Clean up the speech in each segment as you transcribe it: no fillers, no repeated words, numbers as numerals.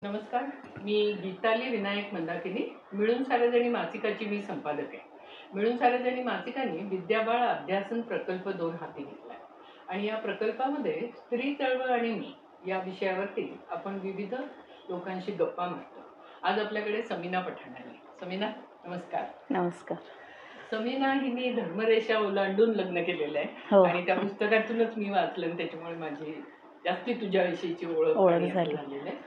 नमस्कार. मी गीताली विनायक मंदाकिनी. मिळून सारेजणी मासिकाची मी संपादक आहे. मिळून सारेजणी मासिकाने विद्याबाळ अध्यासन प्रकल्प 2 हाती घेतला आणि या प्रकल्पामध्ये स्त्री चळवळ आणि मी या विषयावरती आपण विविध लोकांशी गप्पा मारतो. आज आपल्याकडे समीना पठाण आहे. समीना, नमस्कार. नमस्कार. समीना हिने धर्मरेषा ओलांडून लग्न केलेलं आहे आणि त्या पुस्तकातूनच मी वाचलं आणि त्याच्यामुळे माझी जास्ती तुझ्याविषयीची ओळख झालेली आहे.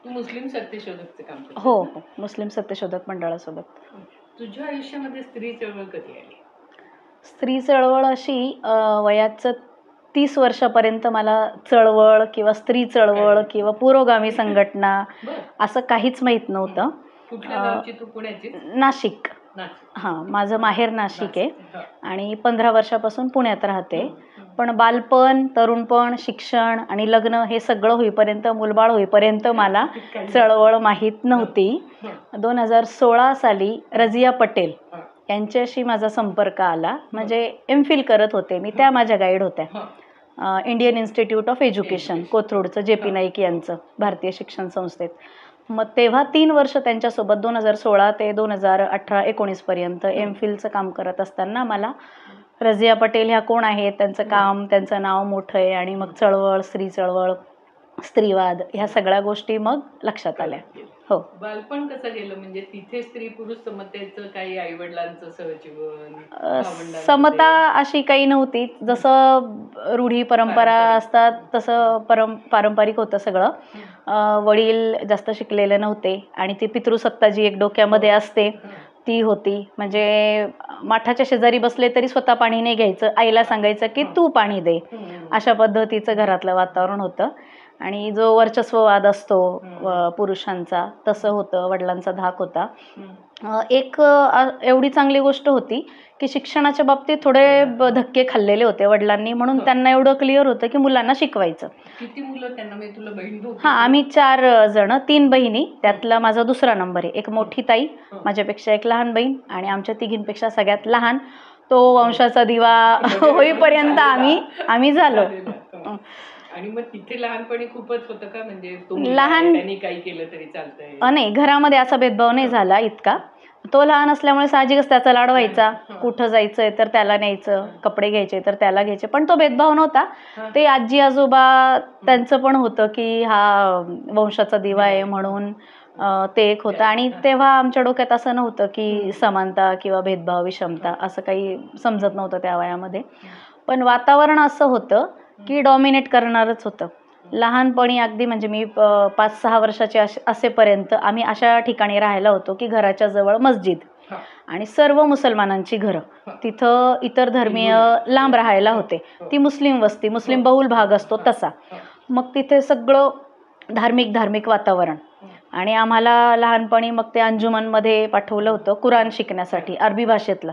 तू मुस्लिम सत्यशोधकचं काम करते. हो, मुस्लिम सत्यशोधक मंडळासोबत. तुझ्या आयुष्यामध्ये स्त्री चळवळ कधी आली? स्त्री चळवळ अशी वयाचं 30 वर्षापर्यंत मला चळवळ किंवा स्त्री चळवळ किंवा पुरोगामी संघटना असं काहीच माहीत नव्हतं. कुठल्या गावची तू? पुण्याची? नाशिक. हां, माझं माहेर नाशिक आहे आणि 15 वर्षापासून पुण्यात राहते. पण बालपण, तरुणपण, शिक्षण आणि लग्न हे सगळं होईपर्यंत, मुलबाळ होईपर्यंत मला चळवळ माहीत नव्हती. 2016 साली रझिया पटेल यांच्याशी माझा संपर्क आला. म्हणजे MPhil करत होते मी, त्या माझ्या गाईड होत्या. इंडियन इन्स्टिट्यूट ऑफ एज्युकेशन कोथरूडचं, JP नाईक यांचं, भारतीय शिक्षण संस्थेत. मग तेव्हा 3 वर्ष त्यांच्यासोबत 2016 ते 2018-19 पर्यंत MPhilचं काम करत असताना मला रझिया पटेल ह्या कोण आहेत, त्यांचं काम, त्यांचं नाव मोठं आहे आणि मग चळवळ, स्त्री चळवळ, स्त्रीवाद ह्या सगळ्या गोष्टी मग लक्षात आल्या. हो. बालपण कसं गेलं? म्हणजे तिथे स्त्री पुरुष समतेचं काही आईवडिलांचं सहजीवन, समता अशी काही नव्हती. जसं रूढी परंपरा असतात तसं पारंपरिक होतं सगळं. वडील जास्त शिकलेले नव्हते आणि ती पितृसत्ता जी एक डोक्यामध्ये असते ती होती. म्हणजे माठाच्या शेजारी बसले तरी स्वतः पाणी नाही घ्यायचं, आईला सांगायचं की तू पाणी दे, अशा पद्धतीचं घरातलं वातावरण होतं. आणि जो वर्चस्ववाद असतो पुरुषांचा तसं होतं, वडिलांचा धाक होता. एक एवढी चांगली गोष्ट होती की शिक्षणाच्या बाबतीत थोडे धक्के खाल्लेले होते वडिलांनी, म्हणून त्यांना एवढं क्लिअर होतं की मुलांना शिकवायचं. किती मुलं त्यांना? म्हणजे तुला बहीण? हां, आम्ही 4 जण, 3 बहिणी, त्यातला माझा दुसरा नंबर आहे. एक मोठी ताई, माझ्यापेक्षा एक लहान बहीण आणि आमच्या तिघींपेक्षा सगळ्यात लहान. तो वंशाचा दिवा होईपर्यंत आम्ही झालो. आणि मग तिथे लहानपणी खूपच होतं का? म्हणजे त्यांनी काही केलं तरी चालतंय? नाही, घरामध्ये असा भेदभाव नाही झाला इतका. तो लहान असल्यामुळे साहजिकच त्याचा लाड व्हायचा. कुठं जायचंय तर त्याला न्यायचं, कपडे घ्यायचे तर त्याला घ्यायचे, पण तो भेदभाव नव्हता. ते आजी आजोबा त्यांचं पण होतं की हा वंशाचा दिवा आहे म्हणून ते एक होतं. आणि तेव्हा आमच्या डोक्यात असं नव्हतं की समानता किंवा भेदभाव, विषमता असं काही समजत नव्हतं त्या वयामध्ये. पण वातावरण असं होतं की डॉमिनेट करणारच होतं. लहानपणी अगदी म्हणजे मी 5-6 वर्षाचे असेपर्यंत आम्ही अशा ठिकाणी राहायला होतो की घराच्या जवळ मस्जिद आणि सर्व मुसलमानांची घरं. तिथं इतर धर्मीय लांब राहायला होते. ती मुस्लिम वस्ती, मुस्लिम बहुल भाग असतो तसा. मग तिथे सगळं धार्मिक वातावरण. आणि आम्हाला लहानपणी मग ते अंजुमनमध्ये पाठवलं होतं कुराण शिकण्यासाठी, अरबी भाषेतलं.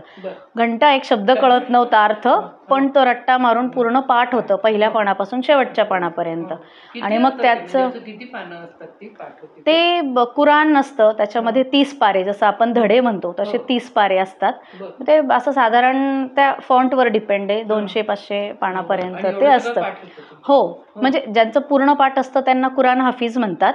घंटा एक शब्द कळत नव्हता अर्थ, पण तो रट्टा मारून पूर्ण पाठ होतं, पहिल्या पानापासून शेवटच्या पानापर्यंत. आणि मग त्याचं ते कुराण नसतं, त्याच्यामध्ये 30 पारे, जसं आपण धडे म्हणतो तसे 30 पारे असतात. ते असं साधारण त्या फॉन्टवर डिपेंड आहे, 200-500 पानापर्यंत ते असतं. हो, म्हणजे ज्यांचं पूर्ण पाठ असतं त्यांना कुराण हाफिज म्हणतात,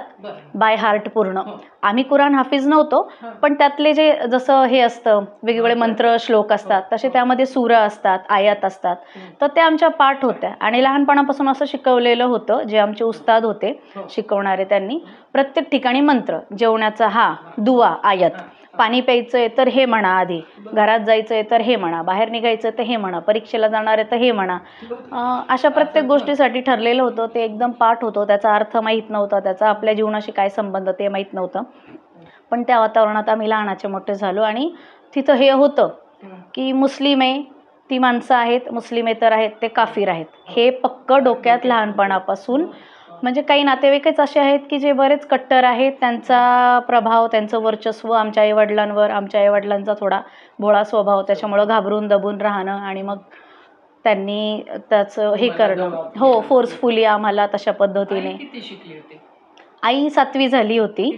बाय हार्ट पूर्ण. आम्ही कुराण हाफिज नव्हतो, पण त्यातले जे जसं हे असतं वेगवेगळे मंत्र श्लोक असतात तसे त्यामध्ये सूर असतात, आयात असतात, तर त्या आमच्या पाठ होत्या. आणि लहानपणापासून असं शिकवलेलं होतं, जे आमचे उस्ताद होते शिकवणारे, त्यांनी प्रत्येक ठिकाणी मंत्र, जेवणाचा दुआ, आयत, पाणी प्यायचंय तर हे म्हणा, आधी घरात जायचंय तर हे म्हणा, बाहेर निघायचं तर हे म्हणा, परीक्षेला जाणार आहे तर हे म्हणा, अशा प्रत्येक गोष्टीसाठी ठरलेलं होतं. ते एकदम पाठ होतं, त्याचा अर्थ माहीत नव्हता, त्याचा आपल्या जीवनाशी काय संबंध ते माहीत नव्हतं. पण त्या वातावरणात आम्ही लहानाचे मोठे झालो. आणि तिथं हे होतं की मुस्लिम आहे ती माणसं आहेत, मुस्लिमेतर आहेत ते काफिर आहेत, हे पक्क डोक्यात लहानपणापासून. म्हणजे काही नातेवाईकच असे आहेत की जे बरेच कट्टर आहेत, त्यांचा प्रभाव, त्यांचं वर्चस्व आमच्या आईवडिलांवर, आमच्या आईवडिलांचा थोडा भोळा स्वभाव, त्याच्यामुळं घाबरून दबून राहणं आणि मग त्यांनी त्याचं हे करणं. हो, फोर्सफुली आम्हाला तशा पद्धतीने. आई 7वी झाली होती.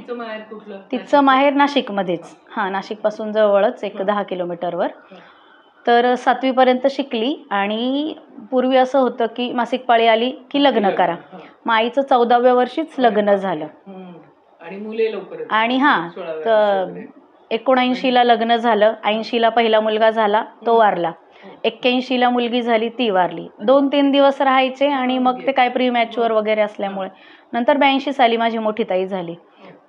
तिचं माहेर नाशिकमध्येच. हां, नाशिकपासून जवळच एक 10 किलोमीटरवर. तर 7वी पर्यंत शिकली. आणि पूर्वी असं होतं की मासिक पाळी आली की लग्न करा. मग आईचं 14व्या वर्षीच लग्न झालं. आणि मुले लवकर आणि 79ला लग्न झालं, 80ला पहिला मुलगा झाला, तो वारला, 81ला मुलगी झाली, ती वारली. 2-3 दिवस राहायचे आणि मग ते काय प्रीमॅच्युअर वगैरे असल्यामुळे नंतर 82 साली माझी मोठी ताई झाली.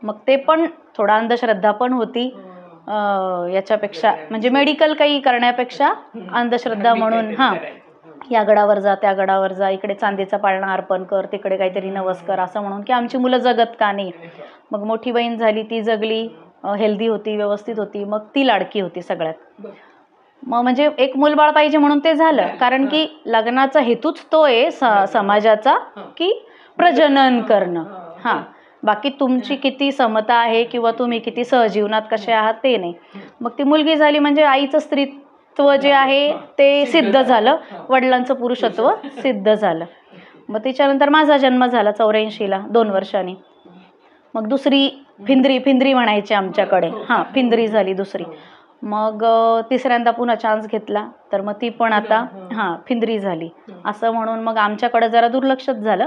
मग ते पण थोडा अंधश्रद्धा पण होती याच्यापेक्षा, म्हणजे मेडिकल काही करण्यापेक्षा अंधश्रद्धा म्हणून या गडावर जा, त्या गडावर जा, इकडे चांदीचा पाळणा अर्पण कर, तिकडे काहीतरी नवस कर, असं म्हणून की आमची मुलं जगत का नाही. मग मोठी बहीण झाली, ती जगली, हेल्दी होती, व्यवस्थित होती, मग ती लाडकी होती सगळ्यात. मग म्हणजे एक मूलबाळ पाहिजे म्हणून ते झालं, कारण की लग्नाचा हेतूच तो आहे समाजाचा की प्रजनन करणं. बाकी तुमची किती समता आहे किंवा तुम्ही किती सहजीवनात कसे आहात ते नाही. मग ती मुलगी झाली म्हणजे आईचं स्त्रीत्व जे आहे ते सिद्ध झालं, वडिलांचं पुरुषत्व सिद्ध झालं. मग त्याच्यानंतर माझा जन्म झाला 84ला 2 वर्षांनी. मग दुसरी फिंद्री म्हणायची आमच्याकडे, फिंद्री झाली दुसरी. मग तिसऱ्यांदा पुन्हा चान्स घेतला, तर मग ती पण आता फिंद्री झाली. असं म्हणून मग आमच्याकडे जरा दुर्लक्षच झालं.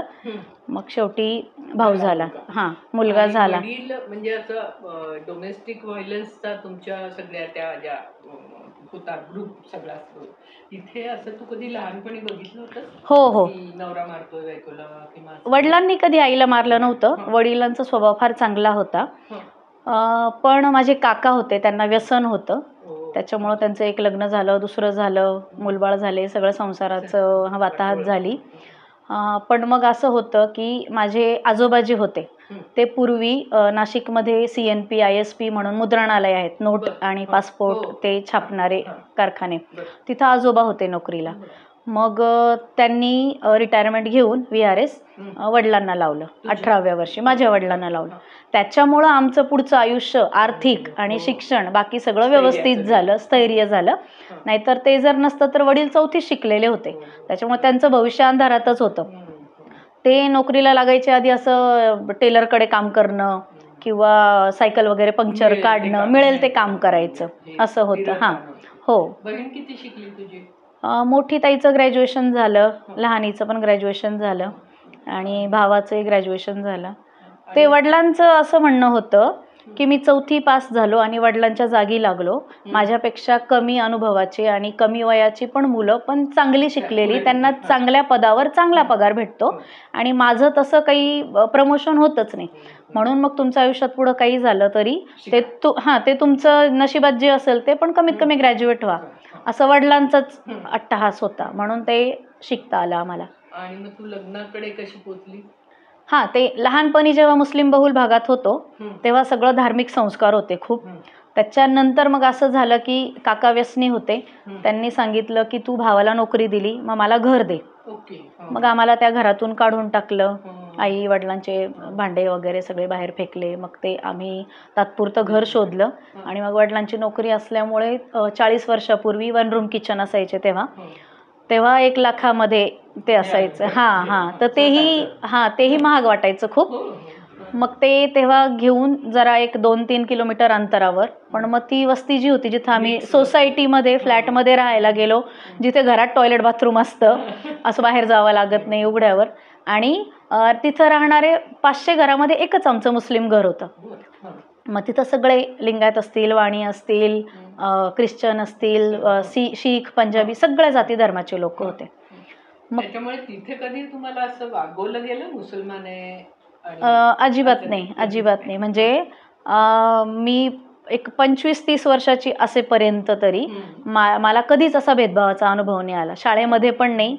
मग शेवटी भाऊ झाला, मुलगा झाला. म्हणजे असं डोमेस्टिक व्हायलन्सचा तुमच्या सगळ्या त्या ज्या होता ग्रुप सगळा असतो तिथे, असं तू कधी लहानपणी बघितलं होतं? हो. नवरा मारतोय बायकोला किंवा वडिलांनी कधी आईला मारलं नव्हतं. वडिलांचा स्वभाव फार चांगला होता. पण माझे काका होते, त्यांना व्यसन होतं, त्याच्यामुळं त्यांचं एक लग्न झालं, दुसरं झालं, मुलबाळ झाले, सगळं संसाराचं वाताहत झाली. पण मग असं होतं की माझे आजोबा जे होते ते पूर्वी नाशिकमध्ये CNP ISP म्हणून मुद्रणालय आहेत, नोट आणि पासपोर्ट ते छापणारे कारखाने, तिथं आजोबा होते नोकरीला. मग त्यांनी रिटायरमेंट घेऊन VRS वडिलांना लावलं. 18व्या वर्षी माझ्या वडिलांना लावलं. त्याच्यामुळं आमचं पुढचं आयुष्य, आर्थिक आणि शिक्षण बाकी सगळं व्यवस्थित झालं, स्थैर्य झालं. नाहीतर ते जर नसतं तर वडील 4थीत शिकलेले होते, त्याच्यामुळे त्यांचं भविष्य अंधारातच होतं. ते नोकरीला लागायच्या आधी असं टेलरकडे काम करणं किंवा सायकल वगैरे पंक्चर काढणं, मिळेल ते काम करायचं, असं होतं. हो. बहीण किती शिकली तुझी? मोठी ताईचं ग्रॅज्युएशन झालं, लहानीचं पण ग्रॅज्युएशन झालं आणि भावाचंही ग्रॅज्युएशन झालं. ते वडिलांचं असं म्हणणं होतं की मी 4थी पास झालो आणि वडिलांच्या जागी लागलो. माझ्यापेक्षा कमी अनुभवाची आणि कमी वयाची पण मुलं पण चांगली शिकलेली, त्यांना चांगल्या पदावर चांगला पगार भेटतो आणि माझं तसं काही प्रमोशन होतच नाही. म्हणून मग तुमच्या आयुष्यात पुढं काही झालं तरी ते तुमचं नशिबात जे असेल ते पण कमीत कमी ग्रॅज्युएट व्हा, असं वडिलांचाच अट्टहास होता. म्हणून ते शिकता आलं आम्हाला. आणि मग तू लग्नाकडे कशी पोचली? ते लहानपणी जेव्हा मुस्लिम बहुल भागात होतो तेव्हा सगळं धार्मिक संस्कार होते खूप. त्याच्यानंतर मग असं झालं की काका व्यसनी होते, त्यांनी सांगितलं की तू भावाला नोकरी दिली, मग मला घर दे. मग आम्हाला त्या घरातून काढून टाकलं. आई वडिलांचे भांडे वगैरे सगळे बाहेर फेकले. मग ते आम्ही तात्पुरतं घर शोधलं आणि मग वडिलांची नोकरी असल्यामुळे 40 वर्षापूर्वी 1 रूम किचन असायचे तेव्हा 1 लाखामध्ये ते असायचं. तर तेही महाग वाटायचं खूप. मग ते तेव्हा घेऊन जरा 1-2-3 किलोमीटर अंतरावर, पण मग ती वस्ती जी होती जिथं आम्ही सोसायटीमध्ये फ्लॅटमध्ये राहायला गेलो, जिथे घरात टॉयलेट बाथरूम असतं, असं बाहेर जावं लागत नाही उघड्यावर, आणि तिथं राहणारे 500 घरामध्ये एकच आमचं मुस्लिम घर होतं. मग तिथं सगळे लिंगायत असतील, वाणी असतील, ख्रिश्चन असतील, शीख, पंजाबी सगळ्या जाती धर्माचे लोक होते. त्याच्यामुळे तिथे कधी तुम्हाला असं वागवलं गेलं मुसलमान आहे? अजिबात नाही. म्हणजे मी एक 25-30 वर्षाची असेपर्यंत तरी मला कधीच असा भेदभावाचा अनुभव नाही आला. शाळेमध्ये पण नाही.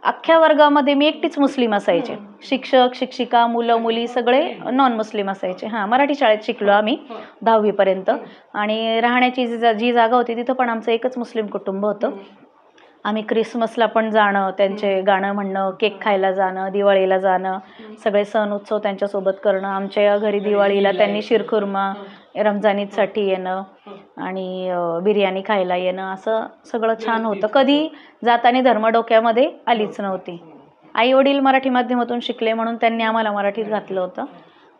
अख्ख्या वर्गामध्ये मी एकटीच मुस्लिम असायचे. शिक्षक शिक्षिका मुलं मुली सगळे नॉन मुस्लिम असायचे. मराठी शाळेत शिकलो आम्ही 10वी पर्यंत, आणि राहण्याची जी जागा होती तिथं पण आमचं एकच मुस्लिम कुटुंब होतं. आम्ही क्रिसमसला पण जाणं, त्यांचे गाणं म्हणणं, केक खायला जाणं, दिवाळीला जाणं, सगळे सण उत्सव त्यांच्यासोबत करणं. आमच्या घरी दिवाळीला त्यांनी शिरखुर्मा, रमजानीसाठी येणं आणि बिर्याणी खायला येणं, असं सगळं छान होतं. कधी जाताना धर्म डोक्यामध्ये आलीच नव्हती. आई वडील मराठी माध्यमातून शिकले म्हणून त्यांनी आम्हाला मराठीत घातलं होतं.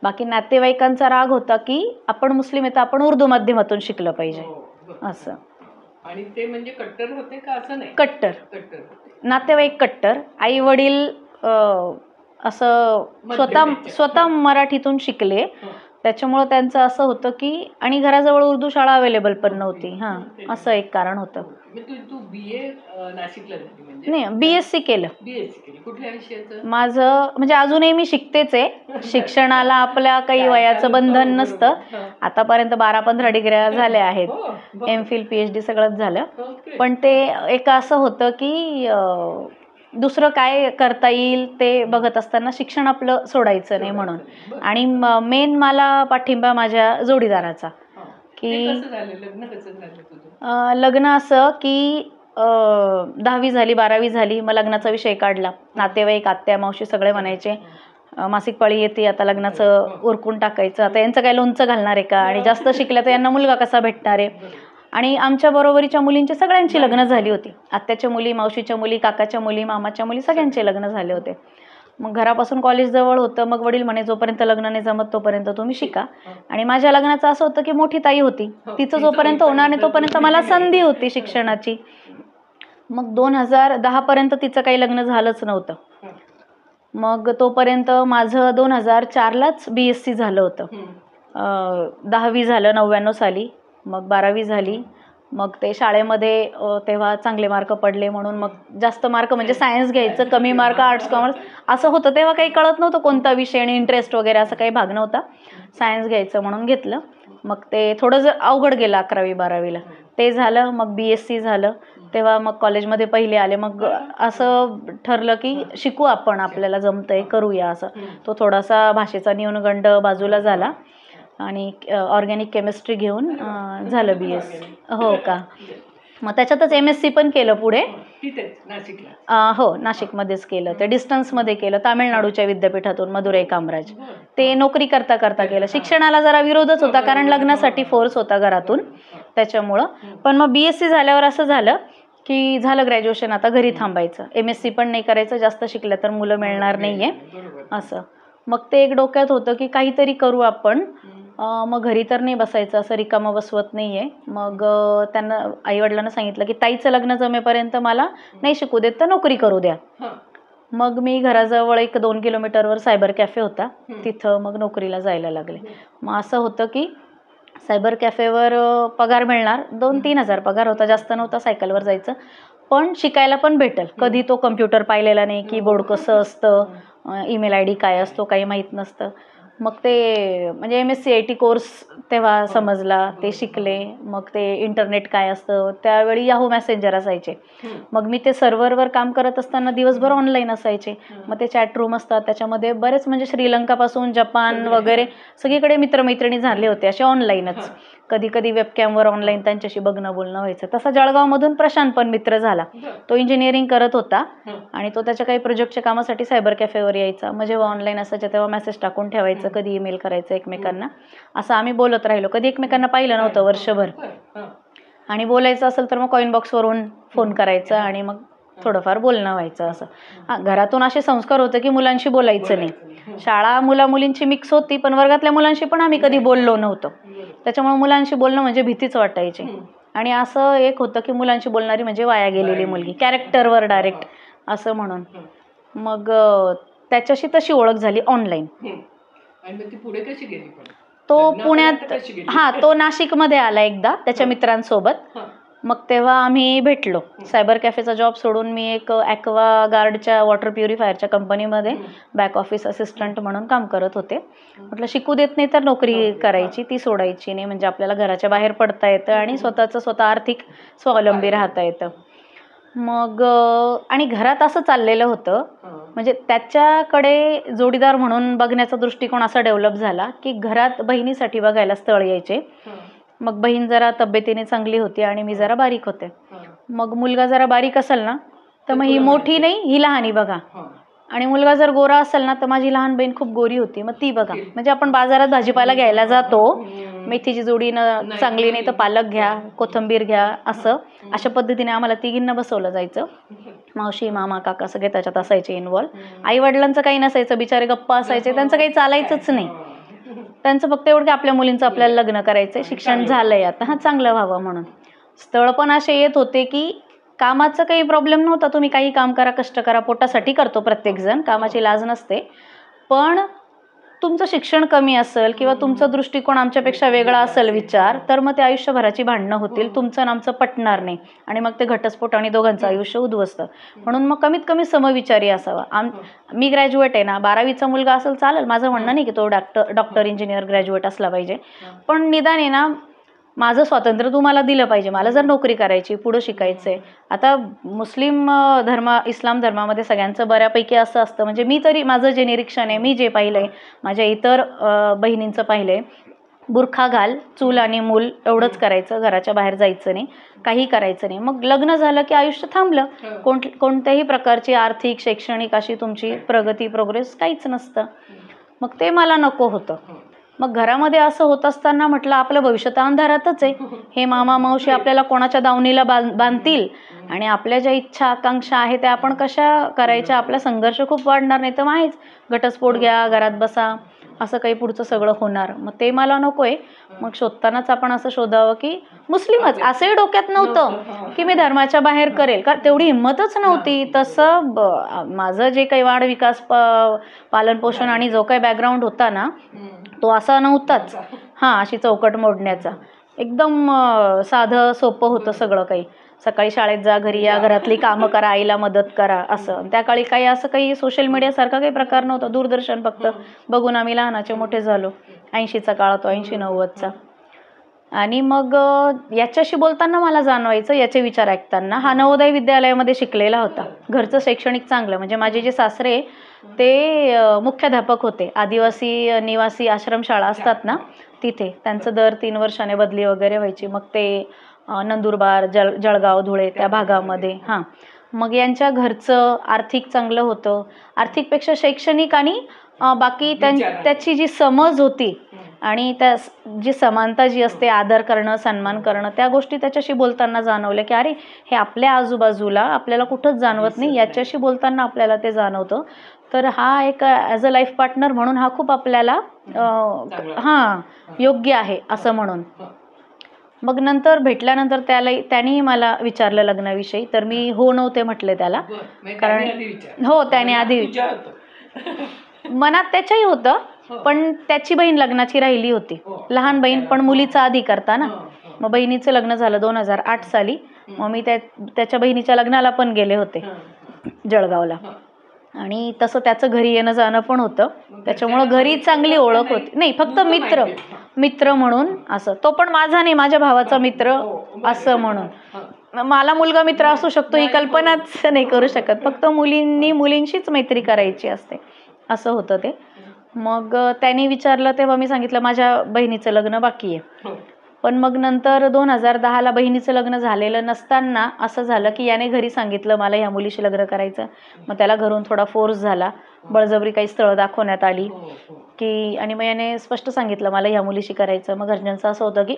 बाकी नातेवाईकांचा राग होता की आपण मुस्लिम आहे तर आपण उर्दू माध्यमातून शिकलं पाहिजे असं. आणि ते म्हणजे कट्टर होते का असं नाही? कट्टर नातेवाईक कट्टर. आई वडील असं स्वतः मराठीतून शिकले, त्याच्यामुळं त्यांचं असं होतं की, आणि घराजवळ उर्दू शाळा अवेलेबल पण नव्हती. हां, असं एक कारण होतं. तू BA नाशिकला झाली म्हणजे? नाही, BSc केलं. BSc केली. कुठल्या विषयाचं? माझं म्हणजे अजूनही मी शिकतेच आहे. शिक्षणाला आपल्या काही वयाचं बंधन नसतं. आतापर्यंत 12-15 डिग्र्या झाल्या आहेत. MPhil PhD सगळंच झालं. पण ते एक असं होतं की दुसरं काय करता येईल ते बघत असताना शिक्षण आपलं सोडायचं नाही म्हणून. आणि मेन मला पाठिंबा माझ्या जोडीदाराचा. की लग्न असं की 10वी झाली, 12वी झाली, मग लग्नाचा विषय काढला. नातेवाईक, आत्या मावशी सगळे म्हणायचे मासिक पाळी येते, आता लग्नाचं उरकून टाकायचं, आता यांचं काय लोणचं घालणार आहे का, आणि जास्त शिकल्या तर यांना मुलगा कसा भेटणार आहे. आणि आमच्या बरोबरीच्या मुलींची सगळ्यांची लग्न झाली होती. आत्याच्या मुली, मावशीच्या मुली, काकाच्या मुली, मामाच्या मुली, सगळ्यांचे लग्न झाले होते. मग घरापासून कॉलेज जवळ होतं. मग वडील म्हणे जोपर्यंत लग्न नाही जमत तोपर्यंत तुम्ही शिका. आणि माझ्या लग्नाचं असं होतं की मोठी ताई होती, तिचं जोपर्यंत होणार नाही तोपर्यंत मला संधी होती शिक्षणाची. मग 2010 पर्यंत तिचं काही लग्न झालंच नव्हतं. मग तोपर्यंत माझं 2004लाच BSc झालं होतं. 10वी झालं 99 साली, मग 12वी झाली. मग ते शाळेमध्ये तेव्हा चांगले मार्क पडले म्हणून मग जास्त मार्क म्हणजे सायन्स घ्यायचं, कमी मार्क आर्ट्स कॉमर्स असं होतं. तेव्हा काही कळत नव्हतं कोणता विषय आणि इंटरेस्ट वगैरे असं काही भाग नव्हता. सायन्स घ्यायचं म्हणून घेतलं. मग ते थोडं अवघड गेलं 11वी-12वीला. ते झालं. मग BSc झालं. तेव्हा मग कॉलेजमध्ये पहिले आले. मग असं ठरलं की शिकू आपण, आपल्याला जमतंय, करूया असं. तो थोडासा भाषेचा न्यूनगंड बाजूला झाला आणि ऑर्गॅनिक केमिस्ट्री घेऊन झालं BSc. हो का. मग त्याच्यातच MSc पण केलं पुढे. हो, नाशिकमध्येच केलं. ते डिस्टन्समध्ये केलं, तामिळनाडूच्या विद्यापीठातून, मदुराई कामराज. ते नोकरी करता करता केलं. शिक्षणाला जरा विरोधच होता कारण लग्नासाठी फोर्स होता घरातून, त्याच्यामुळं. पण मग BSc झाल्यावर असं झालं की झालं ग्रॅज्युएशन, आता घरी थांबायचं. MSc पण नाही करायचं, जास्त शिकलं तर मुलं मिळणार नाहीये असं. मग ते एक डोक्यात होतं की काहीतरी करू आपण. मग घरी तर नाही बसायचं, असं रिकामं बसवत नाहीये. मग त्यांना, आईवडिलांना सांगितलं की ताईचं लग्न जमेपर्यंत मला नाही शिकू देत तर नोकरी करू द्या. मग मी घराजवळ 1-2 किलोमीटरवर सायबर कॅफे होता, तिथं मग नोकरीला जायला लागले. मग असं होतं की सायबर कॅफेवर पगार मिळणार, 2-3 हजार पगार होता, जास्त नव्हता. सायकलवर जायचं, पण शिकायला पण भेटेल. कधी तो कम्प्युटर पाहिलेला नाही, कीबोर्ड कसं असतं, ईमेल ID काय असतो काही माहीत नसतं. मग ते म्हणजे MSc-IT कोर्स तेव्हा समजला, ते शिकले. मग ते इंटरनेट काय असतं, त्यावेळी याहू मेसेंजर असायचे. मग मी ते सर्व्हरवर काम करत असताना दिवसभर ऑनलाईन असायचे. मग ते चॅट रूम असतात, त्याच्यामध्ये बरेच म्हणजे श्रीलंकापासून जपान वगैरे सगळीकडे मित्रमैत्रिणी झाले होते असे ऑनलाईनच. कधी कधी वेबकॅमवर ऑनलाईन त्यांच्याशी बघणं बोलणं व्हायचं. तसा जळगावमधून प्रशांत पण मित्र झाला. तो इंजिनिअरिंग करत होता आणि तो त्याच्या काही प्रोजेक्टच्या कामासाठी सायबर कॅफेवर यायचा. मग जेव्हा ऑनलाईन असायचं तेव्हा मेसेज टाकून ठेवायचं, कधी ईमेल करायचं एकमेकांना. असं आम्ही बोलत राहिलो. कधी एकमेकांना पाहिलं नव्हतं वर्षभर. आणि बोलायचं असेल तर मग कॉइन बॉक्सवरून फोन करायचं आणि मग थोडंफार बोलणं व्हायचं असं. घरातून असे संस्कार होते की मुलांशी बोलायचं नाही. शाळा मुलींची मिक्स होती, पण वर्गातल्या मुलांशी पण आम्ही कधी बोललो नव्हतो. त्याच्यामुळे मुलांशी बोलणं म्हणजे भीतीच वाटायची. आणि असं एक होतं की मुलांशी बोलणारी म्हणजे वाया गेलेली मुलगी, कॅरेक्टरवर डायरेक्ट असं म्हणून. मग त्याच्याशी तशी ओळख झाली ऑनलाईन. तो पुण्यात, तो नाशिकमध्ये आला एकदा त्याच्या मित्रांसोबत. मग तेव्हा आम्ही भेटलो. सायबर कॅफेचा जॉब सोडून मी एक ॲक्वा गार्डच्या वॉटर प्युरिफायरच्या कंपनीमध्ये बॅक ऑफिस असिस्टंट म्हणून काम करत होते. म्हटलं शिकू देत नाही तर नोकरी करायची, ती सोडायची नाही. म्हणजे आपल्याला घराच्या बाहेर पडता येतं आणि स्वतः आर्थिक स्वावलंबी राहता येतं. मग आणि घरात असं चाललेलं होतं, म्हणजे त्याच्याकडे जोडीदार म्हणून बघण्याचा दृष्टिकोन असा डेव्हलप झाला की घरात बहिणीसाठी बघायला स्थळ यायचे. मग बहीण जरा तब्येतीने चांगली होती आणि मी जरा बारीक होते. मग मुलगा जरा बारीक असेल ना तर मग ही मोठी नाही, ही लहानी बघा. आणि मुलगा जर गोरा असेल ना तर माझी लहान बहीण खूप गोरी होती, मग ती बघा. म्हणजे आपण बाजारात भाजीपाला घ्यायला जातो, मेथीची जोडी चांगली नाही तर पालक घ्या, कोथिंबीर घ्या, अशा पद्धतीने आम्हाला तिघींना बसवलं जायचं. मावशी, मामा, काका सगळे त्याच्यात असायचे इन्व्हॉल्व. आई वडिलांचं काही नसायचं, बिचारे गप्पा असायचे, त्यांचं काही चालायचंच नाही. त्यांचं फक्त एवढं की आपल्या मुलींचं आपल्याला लग्न करायचंय, शिक्षण झालंय आता, चांगलं व्हावं म्हणून. स्थळ पण असे येत होते की कामाचं काही प्रॉब्लेम नव्हता, तुम्ही काही काम करा, कष्ट करा, पोटासाठी करतो प्रत्येकजण, कामाची लाज नसते. पण तुमचं शिक्षण कमी असेल किंवा तुमचा दृष्टिकोन आमच्यापेक्षा वेगळा असेल विचार, तर मग ते आयुष्यभराची भांडणं होतील, तुमचं आणि आमचं पटणार नाही आणि मग ते घटस्फोट आणि दोघांचं आयुष्य उद्ध्वस्त. म्हणून मग कमीत कमी समविचारी असावा. मी ग्रॅज्युएट आहे ना, 12वीचा मुलगा असेल चालेल, माझं म्हणणं नाही की तो डॉक्टर इंजिनियर ग्रॅज्युएट असला पाहिजे, पण निदान आहे ना माझं स्वातंत्र्य तुम्हाला दिलं पाहिजे. मला जर नोकरी करायची, पुढं शिकायचं आहे. आता मुस्लिम इस्लाम धर्मामध्ये सगळ्यांचं बऱ्यापैकी असं असतं, म्हणजे मी तरी माझं जे निरीक्षण आहे, मी जे पाहिलं आहे, माझ्या इतर बहिणींचं पाहिलं आहे, बुरखा घाल, चूल आणि मूल एवढंच करायचं, घराच्या बाहेर जायचं नाही, काही करायचं नाही. मग लग्न झालं की आयुष्य थांबलं. कोणत्याही प्रकारची आर्थिक शैक्षणिक अशी तुमची प्रोग्रेस काहीच नसतं. मग ते मला नको होतं. मग घरामध्ये असं होत असताना म्हटलं आपलं भविष्य तर अंधारातच आहे. हे मामा मावशी आपल्याला कोणाच्या दावणीला बांधतील आणि आपल्या ज्या इच्छा आकांक्षा आहे त्या आपण कशा करायच्या, आपला संघर्ष खूप वाढणार. नाही तर आहेच घटस्फोट घ्या, घरात बसा, असं काही पुढचं सगळं होणार. मग ते मला नको आहे. मग शोधतानाच आपण असं शोधावं की मुस्लिमच. असंही डोक्यात नव्हतं की मी धर्माच्या बाहेर करेल, कारण तेवढी हिंमतच नव्हती. तसं माझं जे काही वाढ विकास पालनपोषण आणि जो काही बॅकग्राऊंड होता ना, तो असा नव्हताच. अशी चौकट मोडण्याचा. एकदम साधं सोपं होतं सगळं काही. सकाळी शाळेत जा, घरी या, घरातली कामं करा, आईला मदत करा, असं. त्या काळी काही असं काही सोशल मीडियासारखा काही प्रकार नव्हता. दूरदर्शन फक्त बघून आम्ही लहानाचे मोठे झालो. 80चा काळ तो, 80-90चा. आणि मग याच्याशी बोलताना मला जाणवायचं, याचे विचार ऐकताना, हा नवोदय विद्यालयामध्ये शिकलेला होता. घरचं शैक्षणिक चांगलं, म्हणजे माझे जे सासरे ते मुख्याध्यापक होते. आदिवासी निवासी आश्रमशाळा असतात ना, तिथे त्यांचं दर 3 वर्षाने बदली वगैरे व्हायची. मग ते नंदुरबार, जळगाव, धुळे त्या भागामध्ये. मग यांच्या घरचं आर्थिक चांगलं होतं. आर्थिकपेक्षा शैक्षणिक आणि बाकी त्याची जी समज होती आणि त्या जी समानता जी असते, आदर करणं, सन्मान करणं, त्या गोष्टी त्याच्याशी बोलताना जाणवल्या की अरे हे आपल्या आजूबाजूला आपल्याला कुठंच जाणवत नाही, याच्याशी बोलताना आपल्याला ते जाणवतं. तर हा एक ॲज अ लाईफ पार्टनर म्हणून हा खूप आपल्याला योग्य आहे असं म्हणून. मग नंतर भेटल्यानंतर त्यानेही मला विचारलं लग्नाविषयी. तर मी हो नव्हते म्हटले त्याला, कारण त्याने आधी मनात त्याच्याही होतं, पण त्याची बहीण लग्नाची राहिली होती, लहान बहीण, पण मुलीचा आधी करता ना. मग बहिणीचं लग्न झालं 2008 साली. मग मी त्याच्या बहिणीच्या लग्नाला पण गेले होते जळगावला. आणि तसं त्याचं घरी येणं जाणं पण होतं, त्याच्यामुळं घरी चांगली ओळख होती. नाही, फक्त मित्र म्हणून असं. तो पण माझा नाही, माझ्या भावाचा मित्र असं म्हणून. मला मुलगा मित्र असू शकतो ही कल्पनाच नाही करू शकत. फक्त मुलींशीच मैत्री करायची असते, असं होतं ते. मग त्यांनी विचारलं तेव्हा मी सांगितलं माझ्या बहिणीचं लग्न बाकी आहे. पण मग नंतर 2010ला बहिणीचं लग्न झालेलं नसताना असं झालं की याने घरी सांगितलं मला ह्या मुलीशी लग्न करायचं. मग त्याला घरून थोडा फोर्स झाला, बळजबरी काही स्थळं दाखवण्यात आली की, आणि मग याने स्पष्ट सांगितलं मला ह्या मुलीशी करायचं. मग घरच्यांचं असं होतं की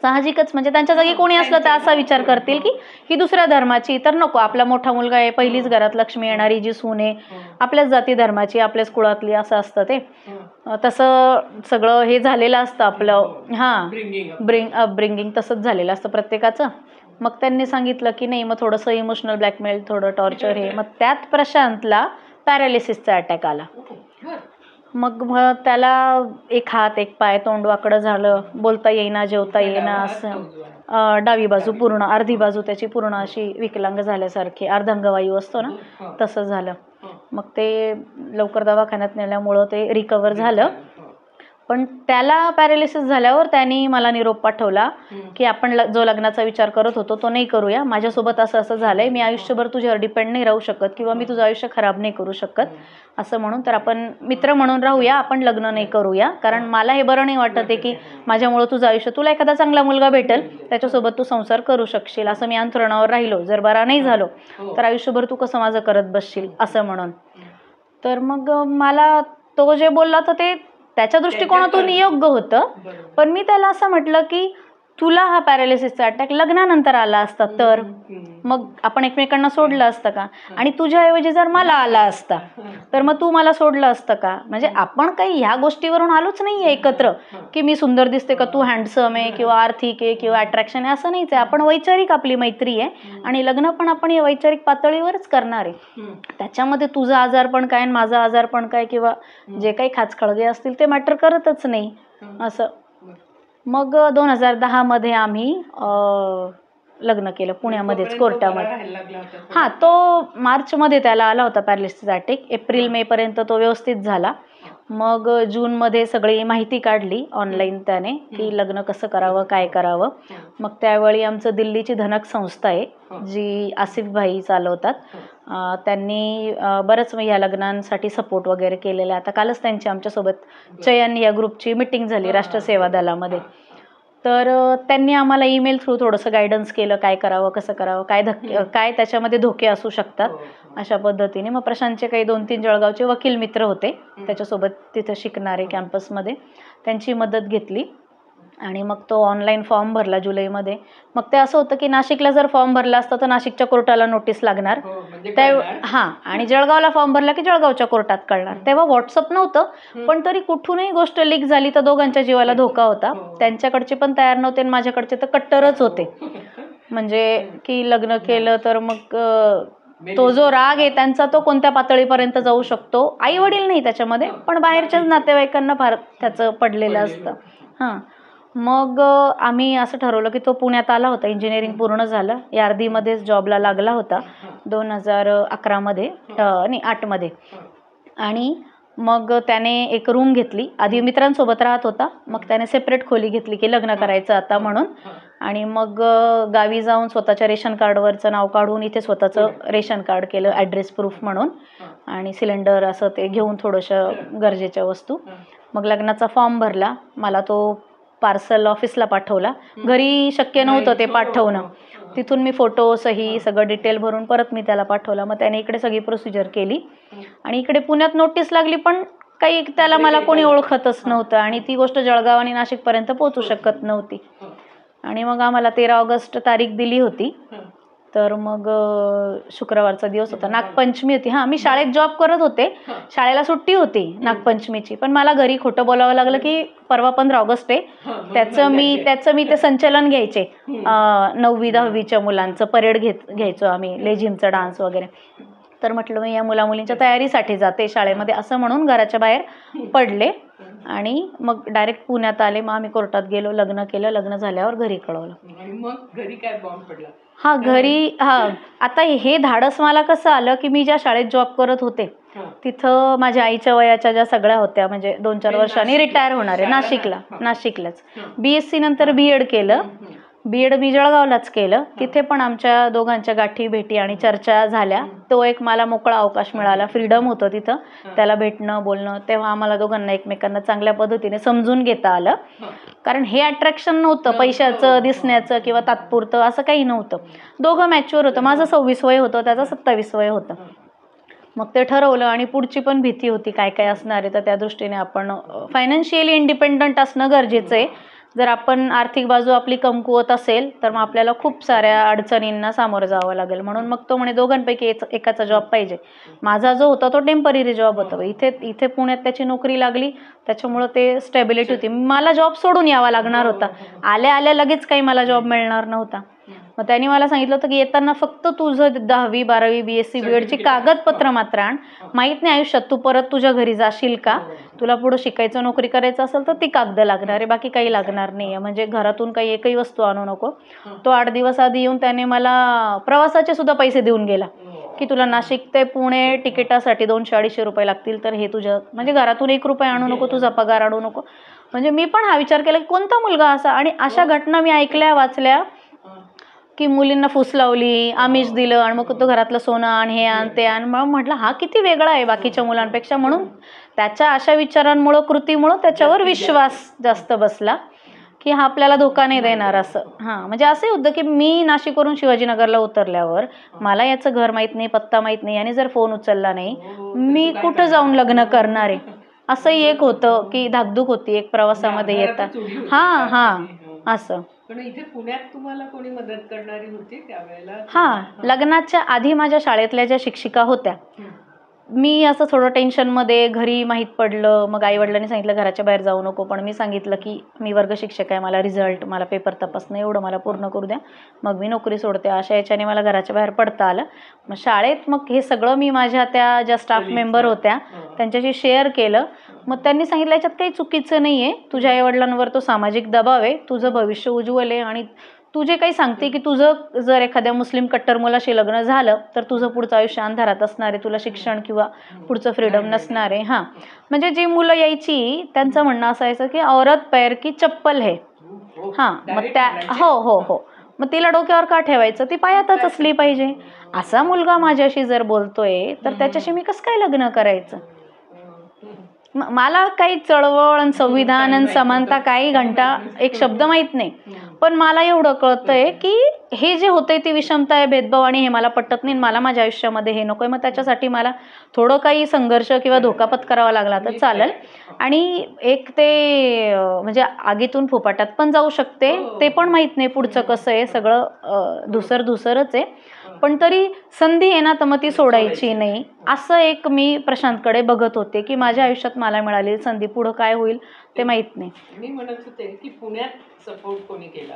साहजिकच, म्हणजे त्यांच्या जागी कोणी असलं तर असा विचार करतील की ही दुसऱ्या धर्माची, तर नको, आपला मोठा मुलगा आहे, पहिलीच घरात लक्ष्मी येणारी जी सून आहे, आपल्याच जाती धर्माची, आपल्याच कुळातली, असं असतं ते. तसं सगळं हे झालेलं असतं आपलं. अपब्रिंगिंग तसंच झालेलं असतं प्रत्येकाचं. मग त्यांनी सांगितलं की नाही, मग थोडंसं इमोशनल ब्लॅकमेल, थोडं टॉर्चर हे. मग त्यात प्रशांतला पॅरालिसिसचा अटॅक आला. मग त्याला एक हात, एक पाय, तोंड वाकडं झालं, बोलता येईना, जेवता येईना, असं. डावी बाजू पूर्ण, अर्धी बाजू त्याची पूर्ण अशी विकलांग झाल्यासारखी, अर्धांगवायू असतो ना, तसं झालं. मग ते लवकर दवाखान्यात नेल्यामुळं ते रिकवर झालं. पण त्याला पॅरालिसिस झाल्यावर त्यांनी मला निरोप पाठवला की आपण जो लग्नाचा विचार करत होतो तो नाही करूया, माझ्यासोबत असं असं झालंय, मी आयुष्यभर तुझ्यावर डिपेंड नाही राहू शकत किंवा मी तुझं आयुष्य खराब नाही करू शकत, असं म्हणून तर आपण मित्र म्हणून राहूया, आपण लग्न नाही करूया, कारण मला हे बरं नाही वाटत आहे की माझ्यामुळं तुझं आयुष्य, तुला एखादा चांगला मुलगा भेटेल त्याच्यासोबत तू संसार करू शकशील, असं मी अंथरुणावर राहिलो, जर बरा नाही झालो तर आयुष्यभर तू कसं माझं करत बसशील, असं म्हणून. तर मग मला तो जे बोलला तर ते त्याच्या दृष्टिकोनातून योग्य होतं. पण मी त्याला असं म्हटलं की तुला हा पॅरालिसिसचा अटॅक लग्नानंतर आला असता तर मग आपण एकमेकांना सोडलं असतं का? आणि तुझ्याऐवजी जर मला आला असता तर मग तू मला सोडलं असतं का? म्हणजे आपण काही ह्या गोष्टीवरून आलोच नाहीये एकत्र, की मी सुंदर दिसते का, तू हँडसम आहे किंवा आर्थिक आहे किंवा अट्रॅक्शन आहे, असं नाहीच आहे. आपण वैचारिक आपली मैत्री आहे आणि लग्न पण आपण या वैचारिक पातळीवरच करणार आहे. त्याच्यामध्ये तुझं आजारपण काय आणि माझं आजारपण काय किंवा जे काही खाचखळगे असतील ते मॅटर करतच नाही असं. मग 2010 मध्ये आम्ही लग्न केलं पुण्यामध्येच कोर्टामध्ये. हां, तो मार्चमध्ये त्याला आला होता पॅरालिसिसचा अटॅक. एप्रिल मे पर्यंत तो व्यवस्थित झाला. मग जूनमध्ये सगळी माहिती काढली ऑनलाईन त्याने की लग्न कसं करावं, काय करावं. मग त्यावेळी आमचं दिल्लीची धनक संस्था आहे जी आसिफ भाई चालवतात. त्यांनी बरंच या लग्नांसाठी सपोर्ट वगैरे केलेला आहे. आता कालच त्यांची आमच्यासोबत चयन या ग्रुपची मिटिंग झाली राष्ट्रसेवा दलामध्ये. तर त्यांनी आम्हाला ईमेल थ्रू थोडंसं गायडन्स केलं, काय करावं, कसं करावं, काय त्याच्यामध्ये धोके असू शकतात अशा पद्धतीने. मग प्रशांतचे काही 2-3 जळगावचे वकील मित्र होते त्याच्यासोबत तिथं शिकणारे कॅम्पसमध्ये, त्यांची मदत घेतली आणि मग तो ऑनलाईन फॉर्म भरला जुलैमध्ये. मग ते असं होतं की नाशिकला जर फॉर्म भरला असता तर नाशिकच्या कोर्टाला नोटीस लागणार हां, आणि जळगावला फॉर्म भरला की जळगावच्या कोर्टात कळणार. तेव्हा व्हॉट्सअप नव्हतं, पण तरी कुठूनही गोष्ट लीक झाली तर दोघांच्या जीवाला धोका होता. त्यांच्याकडचे पण तयार नव्हते आणि माझ्याकडचे तर कट्टरच होते. म्हणजे की लग्न केलं तर मग तो जो राग आहे त्यांचा तो कोणत्या पातळीपर्यंत जाऊ शकतो. आई वडील नाही त्याच्यामध्ये, पण बाहेरच्याच नातेवाईकांना फार त्याचं पडलेलं असतं. हां, मग आम्ही असं ठरवलं की तो पुण्यात आला होता, इंजिनिअरिंग पूर्ण झालं, यार्दीमध्येच जॉबला लागला होता 2011मध्ये नाही 8मध्ये. आणि मग त्याने एक रूम घेतली. आधी मित्रांसोबत राहत होता, मग त्याने सेपरेट खोली घेतली की लग्न करायचं आता म्हणून. आणि मग गावी जाऊन स्वतःच्या रेशन कार्डवरचं नाव काढून इथे स्वतःचं रेशन कार्ड केलं ॲड्रेस प्रूफ म्हणून, आणि सिलेंडर असं ते घेऊन थोडंसं गरजेच्या वस्तू. मग लग्नाचा फॉर्म भरला. मला तो पार्सल ऑफिसला पाठवला. घरी शक्य नव्हतं ते पाठवणं. तिथून मी फोटो सही सगळं डिटेल भरून परत मी त्याला पाठवला. मग त्याने इकडे सगळी प्रोसिजर केली आणि इकडे पुण्यात नोटीस लागली, पण काही त्याला मला कोणी ओळखतच नव्हतं आणि ती गोष्ट जळगाव आणि नाशिकपर्यंत पोहोचू शकत नव्हती. आणि मग आम्हाला 13 ऑगस्ट तारीख दिली होती. तर मग शुक्रवारचा दिवस होता, नागपंचमी होती. हां, मी शाळेत जॉब करत होते, शाळेला सुट्टी होती नागपंचमीची, पण मला घरी खोटं बोलावं लागलं की परवा 15 ऑगस्ट आहे, त्याचं मी ते संचलन घ्यायचे 9वी 10वीच्या मुलांचं परेड घ्यायचो आम्ही, लेझिमचा डान्स वगैरे. तर म्हटलं मी या मुलामुलींच्या तयारीसाठी जाते शाळेमध्ये असं म्हणून घराच्या बाहेर पडले आणि मग डायरेक्ट पुण्यात आले. मग आम्ही कोर्टात गेलो, लग्न केलं. लग्न झाल्यावर घरी कळवलं. आणि मग घरी काय बॉम्ब पडला? हां, घरी आता हे धाडस मला कसं आलं की मी ज्या शाळेत जॉब करत होते तिथं माझ्या आईच्या वयाच्या ज्या सगळ्या होत्या, म्हणजे 2-4 वर्षांनी रिटायर होणार आहे, नाशिकलाच. BSc नंतर BEd केलं. BEd मी जळगावलाच केलं. तिथे पण आमच्या दोघांच्या गाठी भेटी आणि चर्चा झाल्या. तो एक मला मोकळा अवकाश मिळाला, फ्रीडम होतं तिथं, त्याला भेटणं बोलणं. तेव्हा आम्हाला दोघांना एकमेकांना चांगल्या पद्धतीने समजून घेता आलं. कारण हे अट्रॅक्शन नव्हतं पैशाचं, दिसण्याचं किंवा तात्पुरतं, असं काही नव्हतं. दोघं मॅच्युअर होतं. माझं 26 वय होतं, त्याचं 27 वय होतं. मग ते ठरवलं आणि पुढची पण भीती होती काय काय असणार आहे, तर त्या दृष्टीने आपण फायनान्शियली इंडिपेंडंट असणं गरजेचं आहे. जर आपण आर्थिक बाजू आपली कमकुवत असेल तर मग आपल्याला खूप साऱ्या अडचणींना सामोरं जावं लागेल. म्हणून मग तो म्हणे दोघांपैकी एकाचा जॉब पाहिजे. माझा जो होता तो टेम्पररी जॉब होता. इथे पुण्यात त्याची नोकरी लागली, त्याच्यामुळं ते स्टॅबिलिटी होती. मला जॉब सोडून यावा लागणार होता. आल्या लगेच काही मला जॉब मिळणार नव्हता. मग त्यांनी मला सांगितलं होतं की येताना फक्त तुझं 10वी 12वी BSc BEdची कागदपत्र मात्र आण. माहीत नाही आयुष्यात तू परत तुझ्या घरी जाशील का, तुला पुढं शिकायचं नोकरी करायचं असेल तर ती कागद लागणार आहे, बाकी काही लागणार नाही आहे. म्हणजे घरातून काही एकही वस्तू आणू नको. तो 8 दिवस आधी येऊन त्याने मला प्रवासाचे सुद्धा पैसे देऊन गेला की तुला नाशिक ते पुणे तिकिटासाठी 200-250 रुपये लागतील, तर हे तुझ्या म्हणजे घरातून 1 रुपया आणू नको, तुझा पगार आणू नको. म्हणजे मी पण हा विचार केला की कोणता मुलगा असा. आणि अशा घटना मी ऐकल्या वाचल्या की मुलींना फूस लावली, आमिष दिलं आणि मग तो घरातलं सोनं आण, हे आण, ते आण. मग म्हटलं हा किती वेगळा आहे बाकीच्या मुलांपेक्षा. म्हणून त्याच्या अशा विचारांमुळं, कृतीमुळं त्याच्यावर विश्वास जास्त बसला की हा आपल्याला धोका नाही देणार असं. हां, म्हणजे असंही होतं की मी नाशिकवरून शिवाजीनगरला उतरल्यावर मला याचं घर माहीत नाही, पत्ता माहीत नाही, आणि जर फोन उचलला नाही मी कुठं जाऊन लग्न करणार आहे, असंही एक होतं की धाकधूक होती एक प्रवासामध्ये येतात. हां, असं. पण इथे पुण्यात तुम्हाला कोणी मदत करणारी होती त्यावेळेला? हां, लग्नाच्या आधी माझ्या शाळेतल्या ज्या शिक्षिका होत्या, मी असं थोडं टेन्शनमध्ये, घरी माहीत पडलं, मग आईवडिलांनी सांगितलं घराच्या बाहेर जाऊ नको, पण मी सांगितलं की मी वर्ग शिक्षक आहे, मला रिझल्ट, मला पेपर तपासणं एवढं मला पूर्ण करू द्या, मग मी नोकरी सोडते. अशा याच्याने मला घराच्या बाहेर पडता आलं. मग शाळेत मग हे सगळं मी माझ्या त्या ज्या स्टाफ मेंबर होत्या त्यांच्याशी शेअर केलं. मग त्यांनी सांगितलं याच्यात काही चुकीचं नाही आहे, तुझ्या आईवडिलांवर तो सामाजिक दबाव आहे, तुझं भविष्य उज्ज्वल आहे आणि तू जे काही सांगते की तुझं जर एखाद्या मुस्लिम कट्टर मुलाशी लग्न झालं तर तुझं पुढचं आयुष्य अंधारात असणार आहे, तुला शिक्षण किंवा पुढचं फ्रीडम नसणार आहे. हां, म्हणजे जी मुलं यायची त्यांचं म्हणणं असायचं की औरत पैर की चप्पल है. हां, मग त्या हो हो हो मग तिला डोक्यावर का ठेवायचं, ती पायातच असली पाहिजे. असा मुलगा माझ्याशी जर बोलतोय तर त्याच्याशी मी कसं काय लग्न करायचं. मला काही चळवळ आणि संविधान आणि समानता काही घंटा एक शब्द माहीत नाही, पण मला एवढं कळतंय की हे जे होतंय ती विषमता आहे, भेदभाव, आणि हे मला पटत नाही. मला माझ्या आयुष्यामध्ये हे नको आहे. मग त्याच्यासाठी मला थोडं काही संघर्ष किंवा धोका पत्करावा लागला तर चालेल. आणि एक ते म्हणजे आगीतून फुफाट्यात पण जाऊ शकते, ते पण माहीत नाही पुढचं कसं आहे, सगळं धुसरच आहे. पण तरी संधी आहे ना तर मग ती सोडायची नाही. असं एक मी प्रशांतकडे बघत होते की माझ्या आयुष्यात मला मिळालेली संधी पुढं काय होईल ते माहीत नाही. मी म्हणत होते की पुण्यात सपोर्ट कोणी केला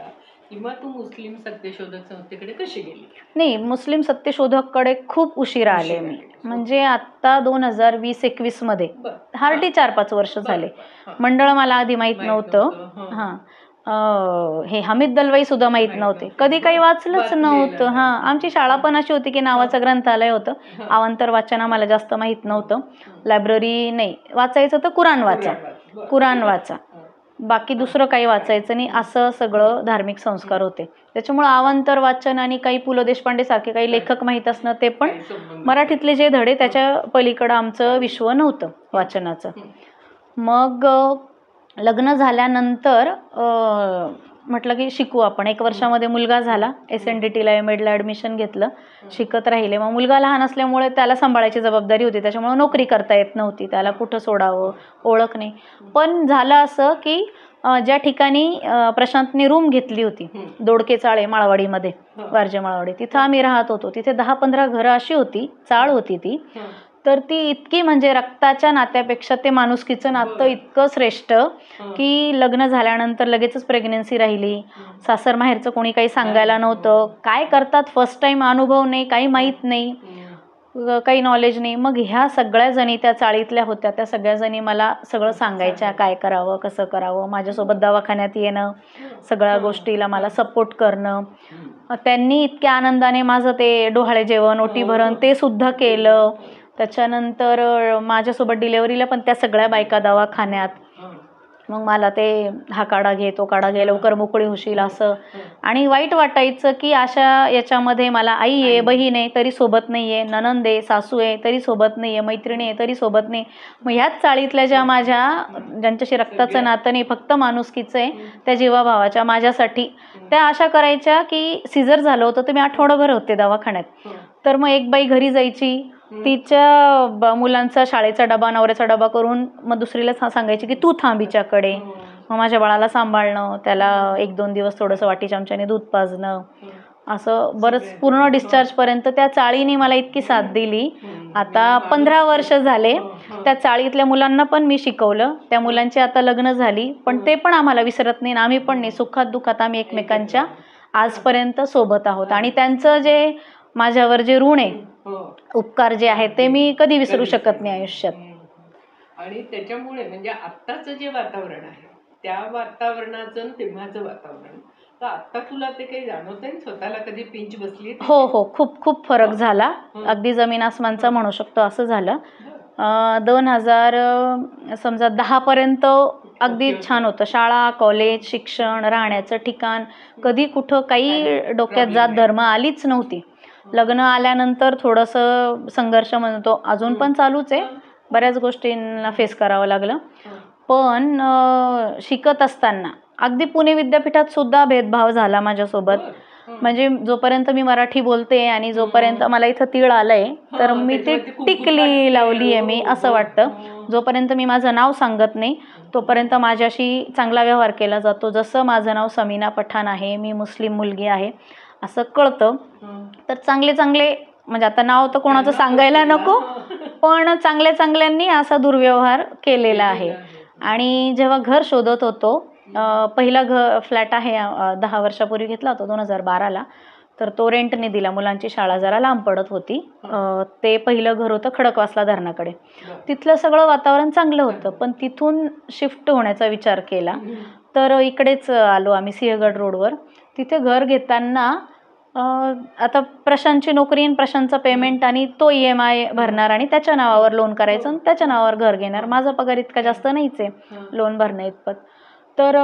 किंवा तू मुस्लिम सत्यशोधक संस्थेकडे कशी गेली? नाही, मुस्लिम सत्यशोधककडे खूप उशिरा आले मी. म्हणजे आत्ता 2020-21 मध्ये, हार्डली 4-5 वर्ष झाले. मंडळ मला आधी माहीत नव्हतं. हां, हे हमीद दलवाई सुद्धा माहीत नव्हते, कधी काही वाचलंच नव्हतं. हां, आमची शाळा पण अशी होती की नावाचं ग्रंथालय होतं, अवांतर वाचन आम्हाला जास्त माहीत नव्हतं. लायब्ररी नाही, वाचायचं तर कुराण वाचा, बाकी दुसरं काही वाचायचं नाही. असं सगळं धार्मिक संस्कार होते. त्याच्यामुळं अवांतर वाचन आणि काही पु ल देशपांडे सारखे काही लेखक माहीत असणं, ते पण मराठीतले जे धडे त्याच्या पलीकडं आमचं विश्व नव्हतं वाचनाचं. मग लग्न झाल्यानंतर म्हटलं की शिकू आपण. 1 वर्षामध्ये मुलगा झाला, SNDTला MEdला ॲडमिशन घेतलं, शिकत राहिले. मग मुलगा लहान असल्यामुळे त्याला सांभाळायची जबाबदारी होती, त्याच्यामुळे नोकरी करता येत नव्हती, त्याला कुठं सोडावं, ओळख नाही. पण झालं असं की ज्या ठिकाणी प्रशांतने रूम घेतली होती, दोडके चाळे माळवाडीमध्ये, वारजे माळवाडी, तिथं आम्ही राहत होतो. तिथे 10-15 घरं अशी होती, चाळ होती ती. तर ती इतकी म्हणजे रक्ताच्या नात्यापेक्षा ते माणुसकीचं नातं इतकं श्रेष्ठ की लग्न झाल्यानंतर लगेचच प्रेग्नन्सी राहिली. सासर माहेरचं कोणी काही सांगायला नव्हतं, काय करतात फर्स्ट टाईम, अनुभव नाही, काही माहीत नाही, काही नॉलेज नाही. मग ह्या सगळ्या जणी त्या चाळीतल्या होत्या, त्या सगळ्या जणी मला सगळं सांगायच्या, काय करावं, कसं करावं, माझ्यासोबत दवाखान्यात येणं, सगळ्या गोष्टीला मला सपोर्ट करणं. त्यांनी इतक्या आनंदाने माझं ते डोहाळे जेवण, ओटी भरण ते सुद्धा केलं. त्याच्यानंतर माझ्यासोबत डिलेवरीला पण त्या सगळ्या बायका दवाखान्यात. मग मला ते हा काढा घे, तो काढा घे, लवकर मोकळी होशील असं. आणि वाईट वाटायचं की अशा याच्यामध्ये मला आई आहे, बहीण आहे तरी सोबत नाही आहे, नणंद आहे, सासू आहे तरी सोबत नाही आहे, मैत्रिणी आहे तरी सोबत नाही. मग ह्याच चाळीतल्या ज्या माझ्या, ज्यांच्याशी रक्ताचं नातं नाही, फक्त माणुसकीचं आहे, त्या जीवाभावाच्या माझ्यासाठी त्या अशा करायच्या की सिझर झालं होतं तर मी आठवडाभर होते दवाखान्यात. तर मग एक बाई घरी जायची, तिच्या मुलांचा शाळेचा डबा, नवऱ्याचा डबा करून मग दुसरीला सांगायची की तू थांब हिच्याकडे. मग माझ्या बाळाला सांभाळणं, त्याला 1-2 दिवस थोडंसं वाटी चमच्याने दूध पाजणं, असं बरंच पूर्ण डिस्चार्जपर्यंत त्या चाळीने मला इतकी साथ दिली. आता 15 वर्ष झाले. त्या चाळीतल्या मुलांना पण मी शिकवलं, त्या मुलांची आता लग्न झाली, पण ते पण आम्हाला विसरत नाही, आम्ही पण नाही. सुखात दुःखात आम्ही एकमेकांच्या आजपर्यंत सोबत आहोत. आणि त्यांचं जे माझ्यावर जे ऋण आहे, उपकार जे आहेत, ते मी कधी विसरू शकत नाही आयुष्यात. आणि त्याच्यामुळे म्हणजे आत्ताचं जे वातावरण आहे, त्या वातावरणाचं तेव्हाचं वातावरण, तर आत्ता तुला ते काही जाणवतंय, स्वतःला कधी पिंच बसली? हो, खूप खूप फरक झाला, अगदी जमीन आसमानचा म्हणू शकतो असं झालं. 2010 पर्यंत अगदी छान होतं. शाळा, कॉलेज, शिक्षण, राहण्याचं ठिकाण, कधी कुठं काही डोक्यात जात धर्म आलीच नव्हती. लग्न आल्यानंतर थोडंसं संघर्ष म्हणतो, अजून पण चालूच आहे, बऱ्याच गोष्टींना फेस करावं लागलं. पण शिकत असताना अगदी पुणे विद्यापीठात सुद्धा भेदभाव झाला माझ्यासोबत. म्हणजे जोपर्यंत मी मराठी बोलते आणि जोपर्यंत मला इथं तीळ आलंय तर मी ती टिकली लावली आहे मी, असं वाटतं. जोपर्यंत मी माझं नाव सांगत नाही तोपर्यंत माझ्याशी चांगला व्यवहार केला जातो. जसं माझं नाव समीना पठाण आहे, मी मुस्लिम मुलगी आहे असं कळतं, तर चांगले चांगले, म्हणजे आता नाव तर कोणाचं सांगायला नको, पण चांगल्या चांगल्यांनी असा दुर्व्यवहार केलेला आहे. आणि जेव्हा घर शोधत होतो, पहिला फ्लॅट आहे 10 वर्षापूर्वी घेतला होता 2012ला, तर तो रेंटने दिला. मुलांची शाळा जरा लांब पडत होती. ते पहिलं घर होतं खडकवासला धरणाकडे. तिथलं सगळं वातावरण चांगलं होतं, पण तिथून शिफ्ट होण्याचा विचार केला तर इकडेच आलो आम्ही सिंहगड रोडवर. तिथे घर घेताना आता प्रशांतची नोकरी आणि प्रशांतचं पेमेंट आणि तो EMI भरणार आणि त्याच्या नावावर लोन करायचं आणि त्याच्या नावावर घर घेणार. माझा पगार इतका जास्त नाहीच आहे लोन भरण्या इतपत. तर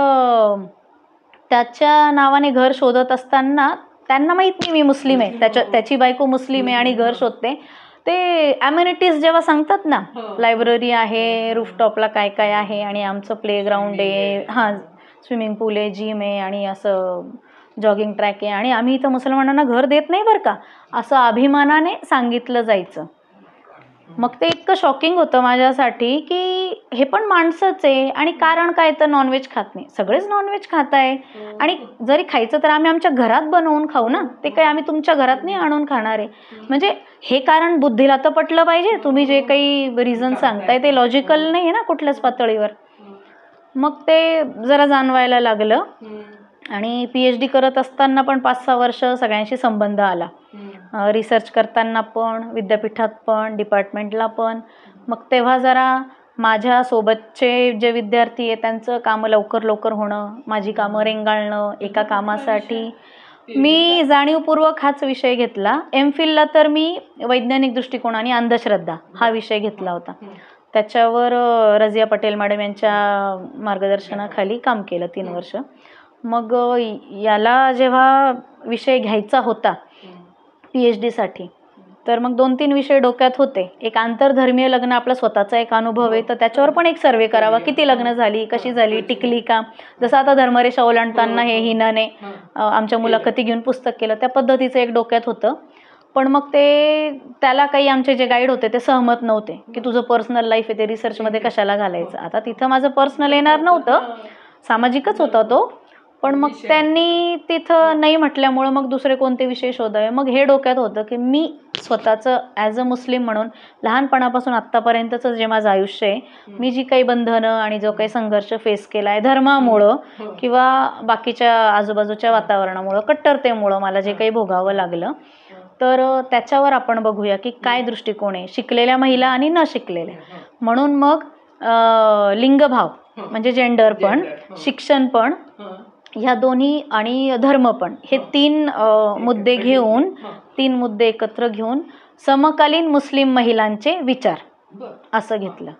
त्याच्या नावाने घर शोधत असताना त्यांना माहीत नाही मी मुस्लिम आहे, त्याची बायको मुस्लिम आहे आणि घर शोधते. ते ॲम्युनिटीज जेव्हा सांगतात ना, लायब्ररी आहे, रूफटॉपला काय काय आहे आणि आमचं प्लेग्राऊंड आहे, हां स्विमिंग पूल आहे, जिम आहे आणि असं जॉगिंग ट्रॅक आहे आणि आम्ही इथं मुसलमानांना घर देत नाही बरं का, असं अभिमानाने सांगितलं जायचं. मग ते इतकं शॉकिंग होतं माझ्यासाठी की हे पण माणसंच आहे आणि कारण काय तर नॉनव्हेज खात नाही. सगळेच नॉनव्हेज खात आहे आणि जरी खायचं तर आम्ही आमच्या घरात बनवून खाऊ ना, ते काही आम्ही तुमच्या घरात नाही आणून खाणार आहे. म्हणजे हे कारण बुद्धीला तर पटलं पाहिजे. तुम्ही जे काही रिझन सांगताय ते लॉजिकल नाही आहे ना कुठल्याच पातळीवर. मग ते जरा जाणवायला लागलं आणि PhD करत असताना पण 5-6 वर्ष सगळ्यांशी संबंध आला. रिसर्च करताना पण, विद्यापीठात पण, डिपार्टमेंटला पण. मग तेव्हा जरा माझ्यासोबतचे जे विद्यार्थी आहे त्यांचं कामं लवकर होणं, माझी कामं रेंगाळणं एका कामासाठी. मी जाणीवपूर्वक हाच विषय घेतला. MPhilला तर मी वैज्ञानिक दृष्टिकोन आणि अंधश्रद्धा हा विषय घेतला होता. त्याच्यावर रझिया पटेल मॅडम यांच्या मार्गदर्शनाखाली काम केलं 3 वर्ष. मग याला जेव्हा विषय घ्यायचा होता PhDसाठी, तर मग 2-3 विषय डोक्यात होते. एक आंतरधर्मीय लग्न, आपला स्वतःचा एक अनुभव आहे, तर त्याच्यावर पण एक सर्वे करावा. किती लग्न झाली, कशी झाली, टिकली का. जसं आता धर्मरेषा ओलांडताना हे हिनाने आमच्या मुलाखती घेऊन पुस्तक केलं, त्या पद्धतीचं एक डोक्यात होतं. पण मग त्याला काही आमचे जे गाईड होते ते सहमत नव्हते की तुझं पर्सनल लाईफ आहे ते रिसर्चमध्ये कशाला घालायचं. आता तिथं माझं पर्सनल येणार नव्हतं, सामाजिकच होता तो. पण मग त्यांनी तिथं नाही म्हटल्यामुळं मग दुसरे कोणते विषय शोधावे. मग हे डोक्यात होतं की मी स्वतःचं ॲज अ मुस्लिम म्हणून लहानपणापासून आत्तापर्यंतचं जे माझं आयुष्य आहे, मी जी काही बंधनं आणि जो काही संघर्ष फेस केला आहे धर्मामुळं किंवा बाकीच्या आजूबाजूच्या वातावरणामुळं, कट्टरतेमुळं मला जे काही भोगावं लागलं, तर त्याच्यावर आपण बघूया की काय दृष्टिकोन आहे शिकलेल्या महिला आणि न शिकलेल्या. म्हणून मग लिंगभाव म्हणजे जेंडर पण, शिक्षण पण, ह्या दोन्ही आणि धर्म पण, हे 3 मुद्दे घेऊन, 3 मुद्दे एकत्र घेऊन समकालीन मुस्लिम महिलांचे विचार असं घेतलं.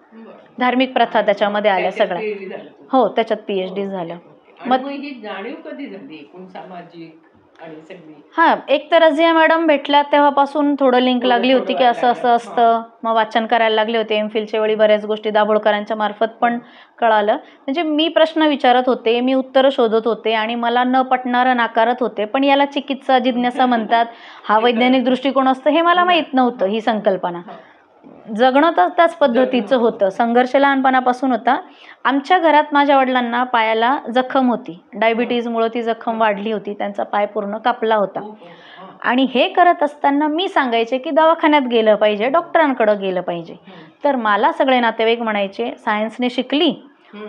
धार्मिक प्रथा त्याच्यामध्ये आल्या सगळ्या. हो, त्याच्यात PhD झालं. मग ही जाणीव कधी झाली एकूण सामाजिक आणि सगळी? हां, एक तर रझिया मॅडम भेटल्या तेव्हापासून थोडं लिंक लागली होती की असं असतं. मग वाचन करायला लागले होते. MPhilच्या वेळी बऱ्याच गोष्टी दाभोळकरांच्या मार्फत पण कळालं. म्हणजे मी प्रश्न विचारत होते, मी उत्तरं शोधत होते आणि मला न पटणारं नाकारत होते. पण याला चिकित्सा जिज्ञासा म्हणतात, हा वैज्ञानिक दृष्टिकोन असतं हे मला माहीत नव्हतं. ही संकल्पना जगणं तर त्याच पद्धतीचं होतं. संघर्ष लहानपणापासून होता. आमच्या घरात माझ्या वडिलांना पायाला जखम होती, डायबिटीजमुळं ती जखम वाढली होती, त्यांचा पाय पूर्ण कापला होता. आणि हे करत असताना मी सांगायचे की दवाखान्यात गेलं पाहिजे, डॉक्टरांकडं गेलं पाहिजे. तर मला सगळे नातेवाईक म्हणायचे सायन्सने शिकली,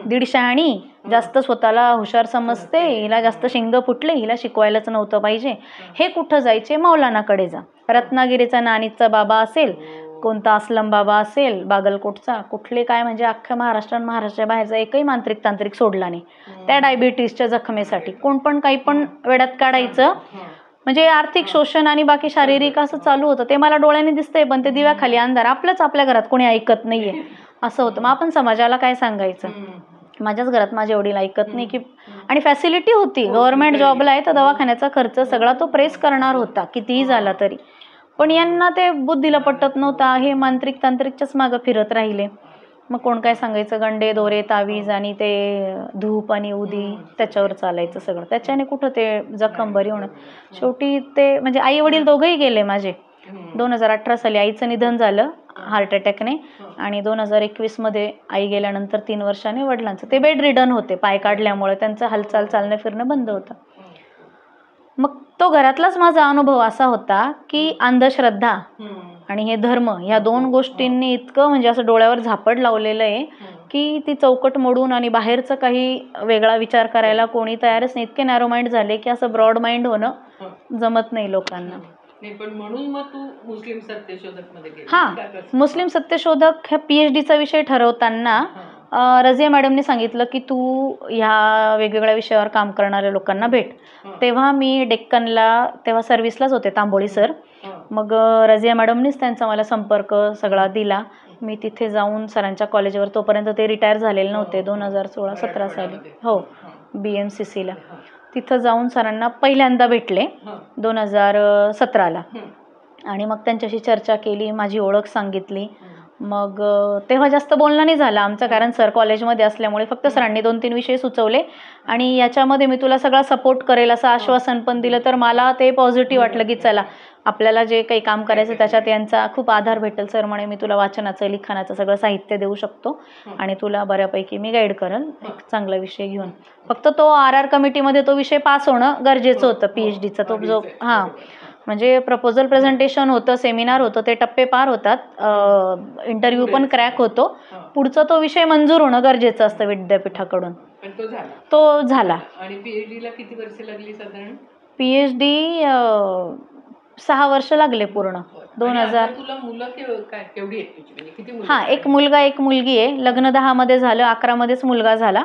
दीडशहाणी, जास्त स्वतःला हुशार समजते, हिला जास्त शिंग फुटले, हिला शिकवायलाच नव्हतं पाहिजे. हे कुठं जायचे, मौलानाकडे जा. रत्नागिरीचा नानीचा बाबा असेल, कोणता असलम बाबा असेल बागलकोटचा, कुठले काय, म्हणजे अख्ख्या महाराष्ट्राच्या बाहेरचा एकही तांत्रिक सोडला नाही त्या डायबिटीसच्या जखमेसाठी. कोण पण काही पण वेड्यात काढायचं. म्हणजे आर्थिक शोषण आणि बाकी शारीरिक असं चालू होतं. ते मला डोळ्याने दिसतंय, पण ते दिव्याखाली अंधार. आपल्या घरात कोणी ऐकत नाहीये असं होतं. मग आपण समाजाला काय सांगायचं. माझ्याच घरात माझे वडील ऐकत नाही की, आणि फॅसिलिटी होती, गव्हर्नमेंट जॉबला आहे तर दवाखान्याचा खर्च सगळा तो प्रेस करणार होता कितीही झाला तरी. पण यांना ते बुद्धीला पटत नव्हता. हे तांत्रिकच्याच मागं फिरत राहिले. मग कोण काय सांगायचं, गंडे दोरे तावीज आणि ते धूप आणि उदी त्याच्यावर चालायचं सगळं. त्याच्याने कुठं ते जखम बरी होणं. शेवटी ते म्हणजे आई वडील दोघंही गेले माझे. 2018 साली आईचं निधन झालं हार्ट अटॅकने, आणि 2021मध्ये आई गेल्यानंतर 3 वर्षांनी वडिलांचं. ते बेड रिडन होते, पाय काढल्यामुळे त्यांचं हालचाल चालणं फिरणं बंद होतं. मग तो घरातलाच माझा अनुभव असा होता की अंधश्रद्धा आणि हे धर्म, ह्या 2 गोष्टींनी इतकं म्हणजे असं डोळ्यावर झापड लावलेलं आहे की ती चौकट मोडून आणि बाहेरचं काही वेगळा विचार करायला कोणी तयारच नाही. इतके नॅरो माइंड झाले की असं ब्रॉड माइंड होणं जमत नाही लोकांना. पण म्हणून मग तू मुस्लिम सत्यशोधक मध्ये गेली? हां, मुस्लिम सत्यशोधक ह्या PhDचा विषय ठरवताना रझिया मॅडमने सांगितलं की तू ह्या वेगवेगळ्या विषयावर काम करणाऱ्या लोकांना भेट. तेव्हा मी डेक्कनला तेव्हा सर्व्हिसलाच होते, तांबोळी सर. मग रझिया मॅडमनीच त्यांचा मला संपर्क सगळा दिला. मी तिथे जाऊन सरांच्या कॉलेजवर, तोपर्यंत ते रिटायर झालेले नव्हते, 2016-17 साली, हो, BMCCला. तिथं जाऊन सरांना पहिल्यांदा भेटले 2017ला, आणि मग त्यांच्याशी चर्चा केली, माझी ओळख सांगितली. मग तेव्हा जास्त बोलणं नाही झालं आमचं, कारण सर कॉलेजमध्ये असल्यामुळे फक्त सरांनी 2-3 विषय सुचवले आणि याच्यामध्ये मी तुला सगळा सपोर्ट करेल असं आश्वासन पण दिलं. तर मला ते पॉझिटिव्ह वाटलं की चला, आपल्याला जे काही काम करायचं त्याच्यात यांचा खूप आधार भेटेल. सर म्हणे मी तुला वाचनाचं, लिखाणाचं सगळं साहित्य देऊ शकतो आणि तुला बऱ्यापैकी मी गाईड करेल एक चांगला विषय घेऊन. फक्त तो RR कमिटीमध्ये तो विषय पास होणं गरजेचं होतं, PhDचा तो जो, हां, म्हणजे प्रपोजल प्रेझेंटेशन होतं, सेमिनार होतं, ते टप्पे पार होतात, इंटरव्ह्यू पण क्रॅक होतो, पुढचा तो विषय मंजूर होणं गरजेचं असतं विद्यापीठाकडून. तो झाला. आणि PhDला किती वर्ष लागली साधारण? PhD 6 वर्ष लागले पूर्ण. 2000. तुला मुलं केवढी आहेत तुझी, म्हणजे किती मुलं? हां, एक मुलगा एक मुलगी आहे. लग्न 10 मध्ये झालं, 11 मध्येच मुलगा झाला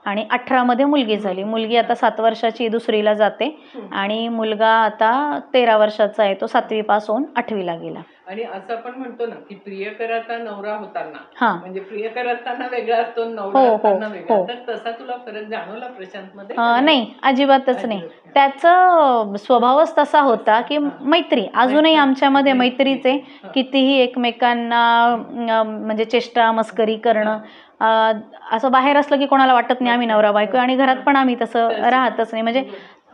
आणि 18 मध्ये मुलगी झाली. मुलगी आता 7 वर्षाची, 2रीला जाते, आणि मुलगा आता 13 वर्षाचा आहे, तो 7वी पास होऊन 8वीला गेला. आणि असं आपण म्हणतो ना की प्रियकराचा नवरा होताना, म्हणजे प्रियकर असताना वेगळा असतो, नवरा असताना वेगळा, तर तसा तुला फरक जाणवला प्रशांत मध्ये? नाही, अजिबातच नाही. त्याचा स्वभावच तसा होता की मैत्री, अजूनही आमच्यामध्ये मैत्रीचे, कितीही एकमेकांना म्हणजे चेष्टा मस्करी करणं, असं बाहेर असलं की कोणाला वाटत नाही आम्ही नवरा बायको, आणि घरात पण आम्ही तसं राहतच नाही. म्हणजे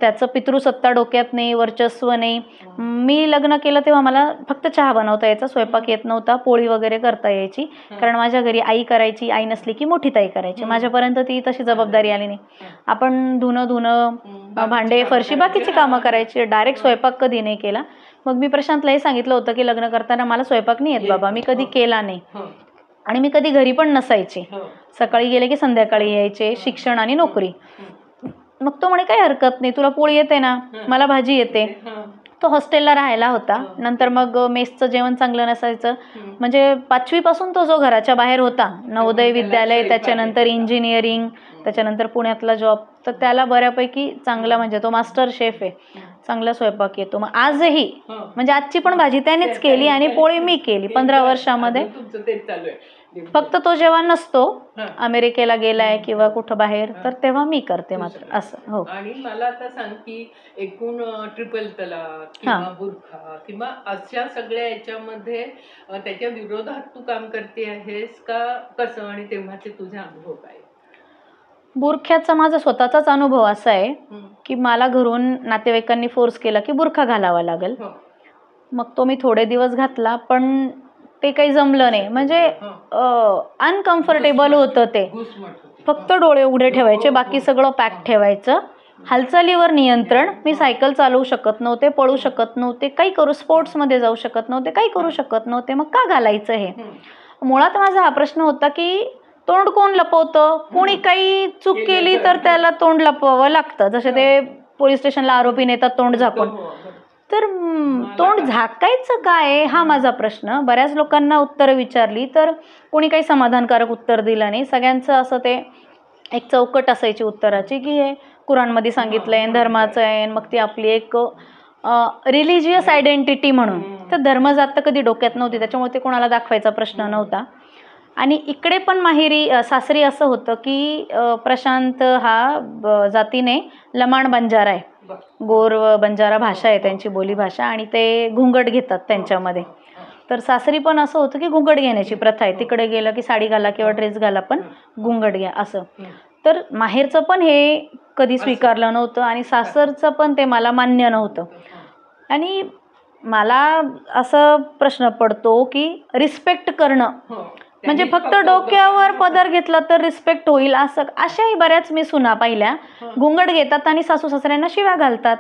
त्याचं पितृसत्ता डोक्यात नाही, वर्चस्व नाही. मी लग्न केलं तेव्हा मला फक्त चहा बनवता यायचा, स्वयंपाक येत नव्हता, पोळी वगैरे करता यायची, कारण माझ्या घरी आई करायची, आई नसली की मोठी ताई करायची. माझ्यापर्यंत ती तशी जबाबदारी आली नाही. आपण धुणं, भांडे, फरशी, बाकीची कामं करायची, डायरेक्ट स्वयंपाक कधी नाही केला. मग मी प्रशांतलाही सांगितलं होतं की लग्न करताना मला स्वयंपाक नाही येत बाबा, मी कधी केला नाही, आणि मी कधी घरी पण नसायचे, सकाळी गेले की संध्याकाळी यायचे, शिक्षण आणि नोकरी. मग तो म्हणे काही हरकत नाही, तुला पोळी येते ना, मला भाजी येते. तो हॉस्टेलला राहायला होता. नंतर मग मेसचं जेवण चांगलं नसायचं, म्हणजे 5वी पासून तो जो घराच्या बाहेर होता, नवोदय विद्यालय, त्याच्यानंतर इंजिनिअरिंग, त्याच्यानंतर पुण्यातला जॉब, तर त्याला बऱ्यापैकी चांगला, म्हणजे तो मास्टर शेफ आहे, चांगला स्वयंपाक येतो. मग आजही, म्हणजे आजची पण भाजी त्यानेच केली आणि पोळी मी केली 15 वर्षामध्ये. फक्त तो जेव्हा नसतो, अमेरिकेला गेलाय किंवा कुठं बाहेर, तर तेव्हा मी करते मात्र असं. हो. आणि मला आता सांग की एकूण ट्रिपल तलाक किंवा बुरखा किंवा अशा सगळ्या याच्यामध्ये त्याच्या विरोधात तू काम करते आहेस का, कसं, आणि तेव्हाचे तुझे अनुभव काय? बुरख्याचा माझा स्वतःचाच अनुभव असा आहे की मला घरून नातेवाईकांनी फोर्स केला की बुरखा घालावा लागेल. मग तो मी थोडे दिवस घातला, पण ते काही जमलं नाही, म्हणजे अनकम्फर्टेबल होतं ते. फक्त डोळे उघडे ठेवायचे, बाकी सगळं पॅक ठेवायचं, हालचालीवर नियंत्रण. मी सायकल चालवू शकत नव्हते, पळू शकत नव्हते, काही करू, स्पोर्ट्समध्ये जाऊ शकत नव्हते, काही करू शकत नव्हते. मग का घालायचं हे? मुळात माझा हा प्रश्न होता की तोंड कोण लपवतं, कोणी काही चूक केली तर त्याला तोंड लपवावं लागतं, जसे ते पोलीस स्टेशनला आरोपी नेतात तोंड झाकून. तर तोंड झाकायचं काय, हा माझा प्रश्न. बऱ्याच लोकांना उत्तरं विचारली तर कोणी काही समाधानकारक उत्तर दिलं नाही. सगळ्यांचं असं ते एक चौकट असायची उत्तराची की हे कुराणमध्ये सांगितलंय, धर्माचं आहे, मग ती आपली एक रिलिजियस आयडेंटिटी म्हणून. तर धर्मजात तर कधी डोक्यात नव्हती, त्याच्यामुळे ते कोणाला दाखवायचा प्रश्न नव्हता. आणि इकडे पण माहेरी सासरी असं होतं की प्रशांत हा जातीने लमाण बंजारा आहे, गोर बंजारा भाषा आहे त्यांची बोलीभाषा, आणि ते घुंगट घेतात त्यांच्यामध्ये. तर सासरी पण असं होतं की घुंगट घेण्याची प्रथा आहे, तिकडे गेलं की साडी घाला किंवा ड्रेस घाला, पण घुंगट घ्या असं. तर माहेरचं पण हे कधी स्वीकारलं नव्हतं आणि सासरचं पण ते मला मान्य नव्हतं. आणि मला असं प्रश्न पडतो की रिस्पेक्ट करणं म्हणजे फक्त डोक्यावर पदर घेतला तर रिस्पेक्ट होईल असं, अशाही बऱ्याच मी सुना पाहिल्या. घुंगट घेतात आणि सासू सासऱ्यांना शिव्या घालतात.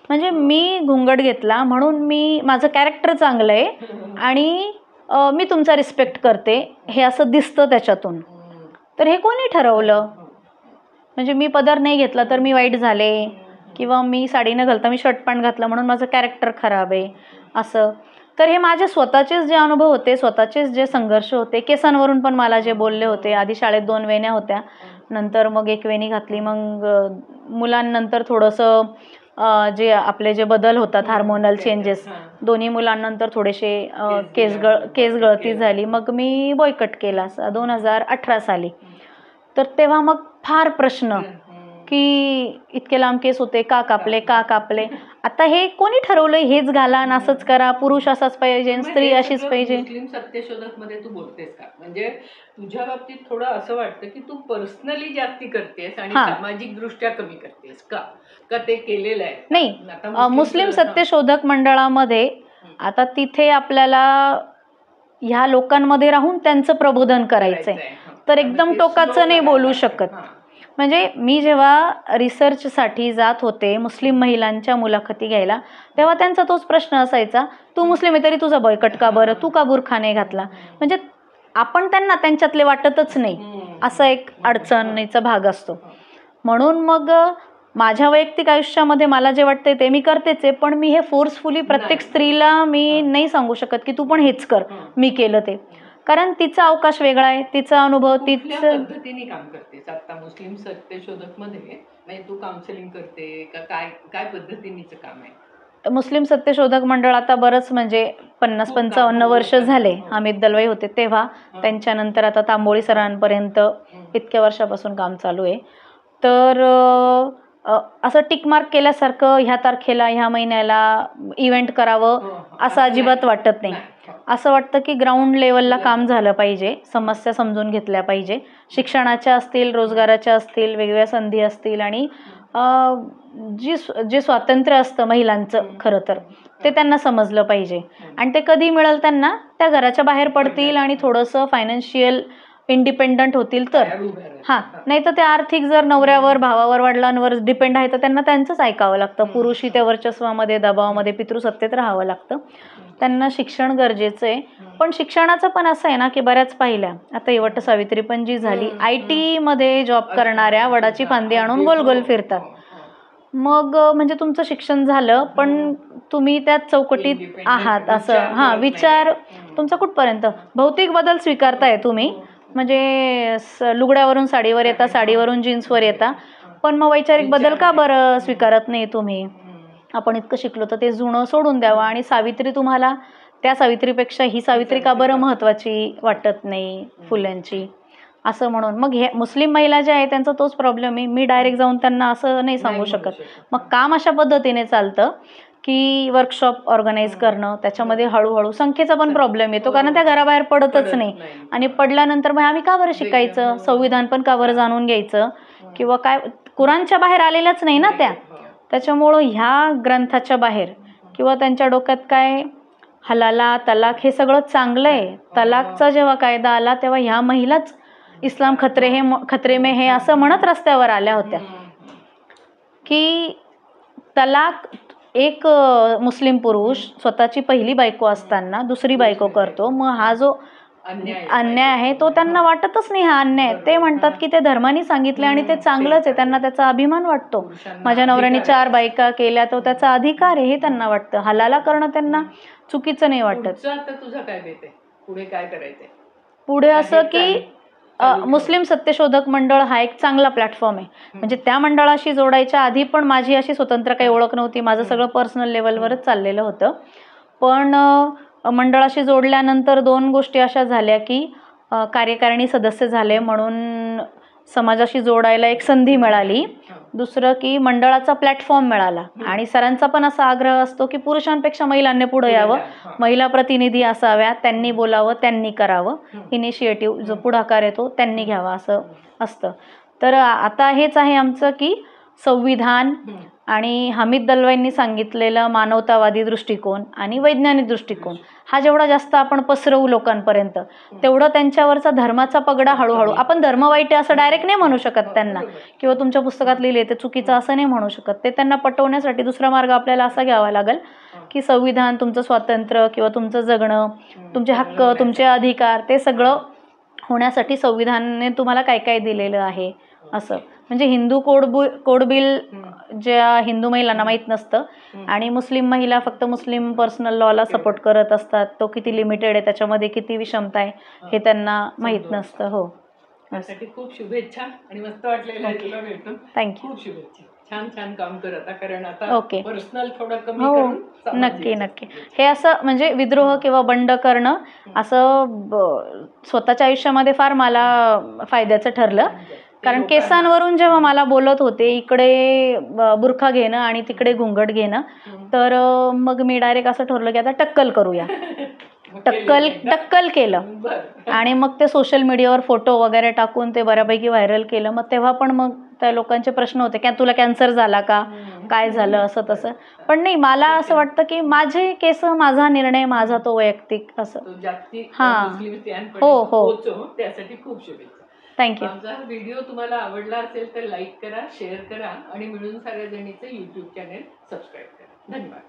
म्हणजे मी घुंगट घेतला म्हणून मी माझं कॅरेक्टर चांगलं आहे आणि मी तुमचा रिस्पेक्ट करते हे असं दिसतं त्याच्यातून. तर हे कोणी ठरवलं? म्हणजे मी पदर नाही घेतला तर मी वाईट झाले, किंवा मी साडी न घालता मी शर्ट पॅन्ट घातलं म्हणून माझं कॅरेक्टर खराब आहे असं. तर हे माझे स्वतःचेच जे अनुभव होते, स्वतःचेच जे संघर्ष होते, केसांवरून पण मला जे बोलले होते. आधी शाळेत 2 वेण्या होत्या, नंतर मग 1 वेणी घातली. मग मुलांनंतर थोडंसं जे आपले जे बदल होतात, हार्मोनल चेंजेस, दोन्ही मुलांनंतर थोडेसे केस गळती झाली. मग मी बॉयकट केला 2018 साली. तर तेव्हा मग फार प्रश्न की इतके लांब केस होते, का कापले. आता हे कोणी ठरवलं हेच घाला आणि असंच करा, पुरुष असाच पाहिजे, स्त्री अशीच पाहिजे? मुस्लिम सत्यशोधक मध्ये तू बोलतेस का? म्हणजे तुझ्या बाबतीत थोडं असं वाटतं की तू पर्सनली जास्ती करतेस आणि सामाजिक दृष्ट्या कमी करतेस का ते केलेलं आहे? नाही, मुस्लिम सत्यशोधक मंडळामध्ये आता तिथे आपल्याला ह्या लोकांमध्ये राहून त्यांचं प्रबोधन करायचंय, तर एकदम टोकाचं नाही बोलू शकत. म्हणजे मी जेव्हा रिसर्चसाठी जात होते मुस्लिम महिलांच्या मुलाखती घ्यायला, तेव्हा त्यांचा तोच प्रश्न असायचा, तू मुस्लिम आहे तरी तुझा बॉयकट का बरं, तू का बुरखा नाही घातला? म्हणजे आपण त्यांना त्यांच्यातले वाटतच नाही, असा एक अडचणीचा भाग असतो. म्हणून मग माझ्या वैयक्तिक आयुष्यामध्ये मला जे वाटतंय ते मी करतेच आहे, पण मी हे फोर्सफुली प्रत्येक स्त्रीला मी नाही सांगू शकत की तू पण हेच कर, मी केलं ते. कारण तिचा अवकाश वेगळा आहे, तिचा अनुभव, तिच्या पद्धतीने काम करतेस आता मुस्लिम सत्यशोधक मध्ये? म्हणजे तू काउन्सिलिंग करते का काय पद्धतीनेच काम आहे? मुस्लिम सत्यशोधक मंडळ आता बरंच म्हणजे 50-55 वर्ष झाले. अमित दलवाई होते तेव्हा, त्यांच्यानंतर आता तांबोळी सरांपर्यंत इतक्या वर्षापासून काम चालू आहे. तर असं टिकमार्क केल्यासारखं ह्या तारखेला ह्या महिन्याला इव्हेंट करावं असं अजिबात वाटत नाही. असं वाटतं की ग्राउंड लेवलला काम झालं पाहिजे, समस्या समजून घेतल्या पाहिजे, शिक्षणाच्या असतील, रोजगाराच्या असतील, वेगवेगळ्या संधी असतील, आणि जे स्वातंत्र्य असतं महिलांचं खरं तर ते त्यांना समजलं पाहिजे. आणि ते कधी मिळेल त्यांना, त्या घराच्या बाहेर पडतील आणि थोडंसं फायनान्शियल इंडिपेंडंट होतील तर. नाही तर ते आर्थिक जर नवऱ्यावर, भावावर, वडिलांवर डिपेंड आहे तर त्यांना त्यांचंच ऐकावं लागतं. पुरुषी त्या वर्चस्वामध्ये, दबावामध्ये, पितृसत्तेत राहावं लागतं. त्यांना शिक्षण गरजेचं आहे. पण शिक्षणाचं पण असं आहे ना की बऱ्याच पाहिल्या, आता वट सावित्री पण जी झाली, IT मध्ये जॉब करणाऱ्या वडाची फांदी आणून गोल गोल फिरतात. मग म्हणजे तुमचं शिक्षण झालं पण तुम्ही त्याच चौकटीत आहात असं. विचार तुमचा कुठपर्यंत? भौतिक बदल स्वीकारताय तुम्ही, म्हणजे लुगड्यावरून साडीवर येता, साडीवरून जीन्सवर येता, पण मग वैचारिक बदल का बरं स्वीकारत नाही तुम्ही? आपण इतकं शिकलो तर ते जुनं सोडून द्यावं. आणि सावित्री तुम्हाला त्या सावित्रीपेक्षा ही सावित्री का बरं महत्त्वाची वाटत नाही फुल्यांची, असं म्हणून. मग हे मुस्लिम महिला ज्या आहेत त्यांचा तोच प्रॉब्लेम आहे. मी डायरेक्ट जाऊन त्यांना असं नाही सांगू शकत. मग काम अशा पद्धतीने चालतं की वर्कशॉप ऑर्गनाईज करणं, त्याच्यामध्ये हळूहळू संख्येचा पण प्रॉब्लेम येतो, कारण त्या घराबाहेर पडतच नाही. आणि पडल्यानंतर मग आम्ही का बरं शिकायचं, संविधान पण का बरं जाणून घ्यायचं, किंवा काय, कुराणच्या बाहेर आलेल्याच नाही ना त्या. त्याच्यामुळं ह्या ग्रंथाच्या बाहेर, किंवा त्यांच्या डोक्यात काय हलाला तलाक हे सगळं चांगलं आहे. तलाकचा जेव्हा कायदा आला तेव्हा ह्या महिलाच इस्लाम खतरे में हे असं म्हणत रस्त्यावर आल्या होत्या की तलाक, एक मुस्लिम पुरुष स्वतःची पहिली बायको असताना दुसरी बायको करतो, मग हा जो अन्याय आहे तो त्यांना वाटतच नाही हा अन्याय. ते म्हणतात की ते धर्माने सांगितले आणि ते चांगलंच आहे, त्यांना त्याचा अभिमान वाटतो. माझ्या नवऱ्याने 4 बायका केल्या तो त्याचा अधिकार आहे हे त्यांना वाटतं. हलाला करणं त्यांना चुकीचं नाही वाटत. आता तुझा काय बेत आहे, पुढे काय करायचंय? पुढे असं की मुस्लिम सत्यशोधक मंडळ हा एक चांगला प्लॅटफॉर्म आहे. म्हणजे त्या मंडळाशी जोडायच्या आधी पण माझी अशी स्वतंत्र काही ओळख नव्हती, माझं सगळं पर्सनल लेवलवरच चाललेलं होतं. पण मंडळाशी जोडल्यानंतर 2 गोष्टी अशा झाल्या की कार्यकारिणी सदस्य झाले म्हणून समाजाशी जोडायला एक संधी मिळाली. दुसरं की मंडळाचा प्लॅटफॉर्म मिळाला. आणि सरांचा पण असा आग्रह असतो की पुरुषांपेक्षा महिलांनी पुढे यावं, महिला प्रतिनिधी असाव्या, त्यांनी बोलावं, त्यांनी करावं, इनिशिएटिव्ह जो पुढाकार येतो त्यांनी घ्यावा असं असतं. तर आता हेच आहे आमचं की संविधान, आणि हमीद दलवाईंनी सांगितलेलं मानवतावादी दृष्टिकोन आणि वैज्ञानिक दृष्टिकोन हा जेवढा जास्त आपण पसरवू लोकांपर्यंत, तेवढं त्यांच्यावरचा धर्माचा पगडा हळूहळू, आपण धर्म वाईट आहे असं डायरेक्ट नाही म्हणू शकत त्यांना, किंवा तुमच्या पुस्तकात लिहिले ते चुकीचं असं नाही म्हणू शकत. ते त्यांना पटवण्यासाठी दुसरा मार्ग आपल्याला असा घ्यावा लागेल की संविधान, तुमचं स्वातंत्र्य किंवा तुमचं जगणं, तुमचे हक्क, तुमचे अधिकार, ते सगळं होण्यासाठी संविधानाने तुम्हाला काय काय दिलेलं आहे असं. म्हणजे हिंदू कोड बिल ज्या हिंदू महिलांना माहीत नसतं, आणि मुस्लिम महिला फक्त मुस्लिम पर्सनल लॉला सपोर्ट करत असतात. तो किती लिमिटेड आहे, त्याच्यामध्ये किती विषमता आहे हे त्यांना माहीत नसतं. हो, त्यासाठी खूप शुभेच्छा आणि मस्त वाटलेलं आहे तुला भेटून. थँक्यू. खूप शुभेच्छा. छान छान काम कर आता, कारण आता ओके. पर्सनल थोडं कमी हो, करून नक्की नक्की. हे असं म्हणजे विद्रोह किंवा बंड करणं असं स्वतःच्या आयुष्यामध्ये फार मला फायद्याचं ठरलं. कारण केसांवरून जेव्हा मला बोलत होते, इकडे बुरखा घेणं आणि तिकडे घुंगट घेणं, तर मग मी डायरेक्ट असं ठरलं की आता टक्कल करूया. टक्कल केलं आणि मग ते सोशल मीडियावर फोटो वगैरे टाकून ते बऱ्यापैकी व्हायरल केलं. मग तेव्हा पण मग त्या लोकांचे प्रश्न होते की तुला कॅन्सर झाला का, काय झालं, असं तसं. पण नाही, मला असं वाटतं की माझे केस, माझा निर्णय, माझा तो वैयक्तिक असं. हां, हो हो, त्यासाठी खूप शुभेच्छा. थँक्यू. आमचा व्हिडिओ तुम्हाला आवडला असेल तर लाईक करा, शेअर करा आणि मिळून साऱ्या जणीचं YouTube चॅनेल सबस्क्राईब करा. धन्यवाद.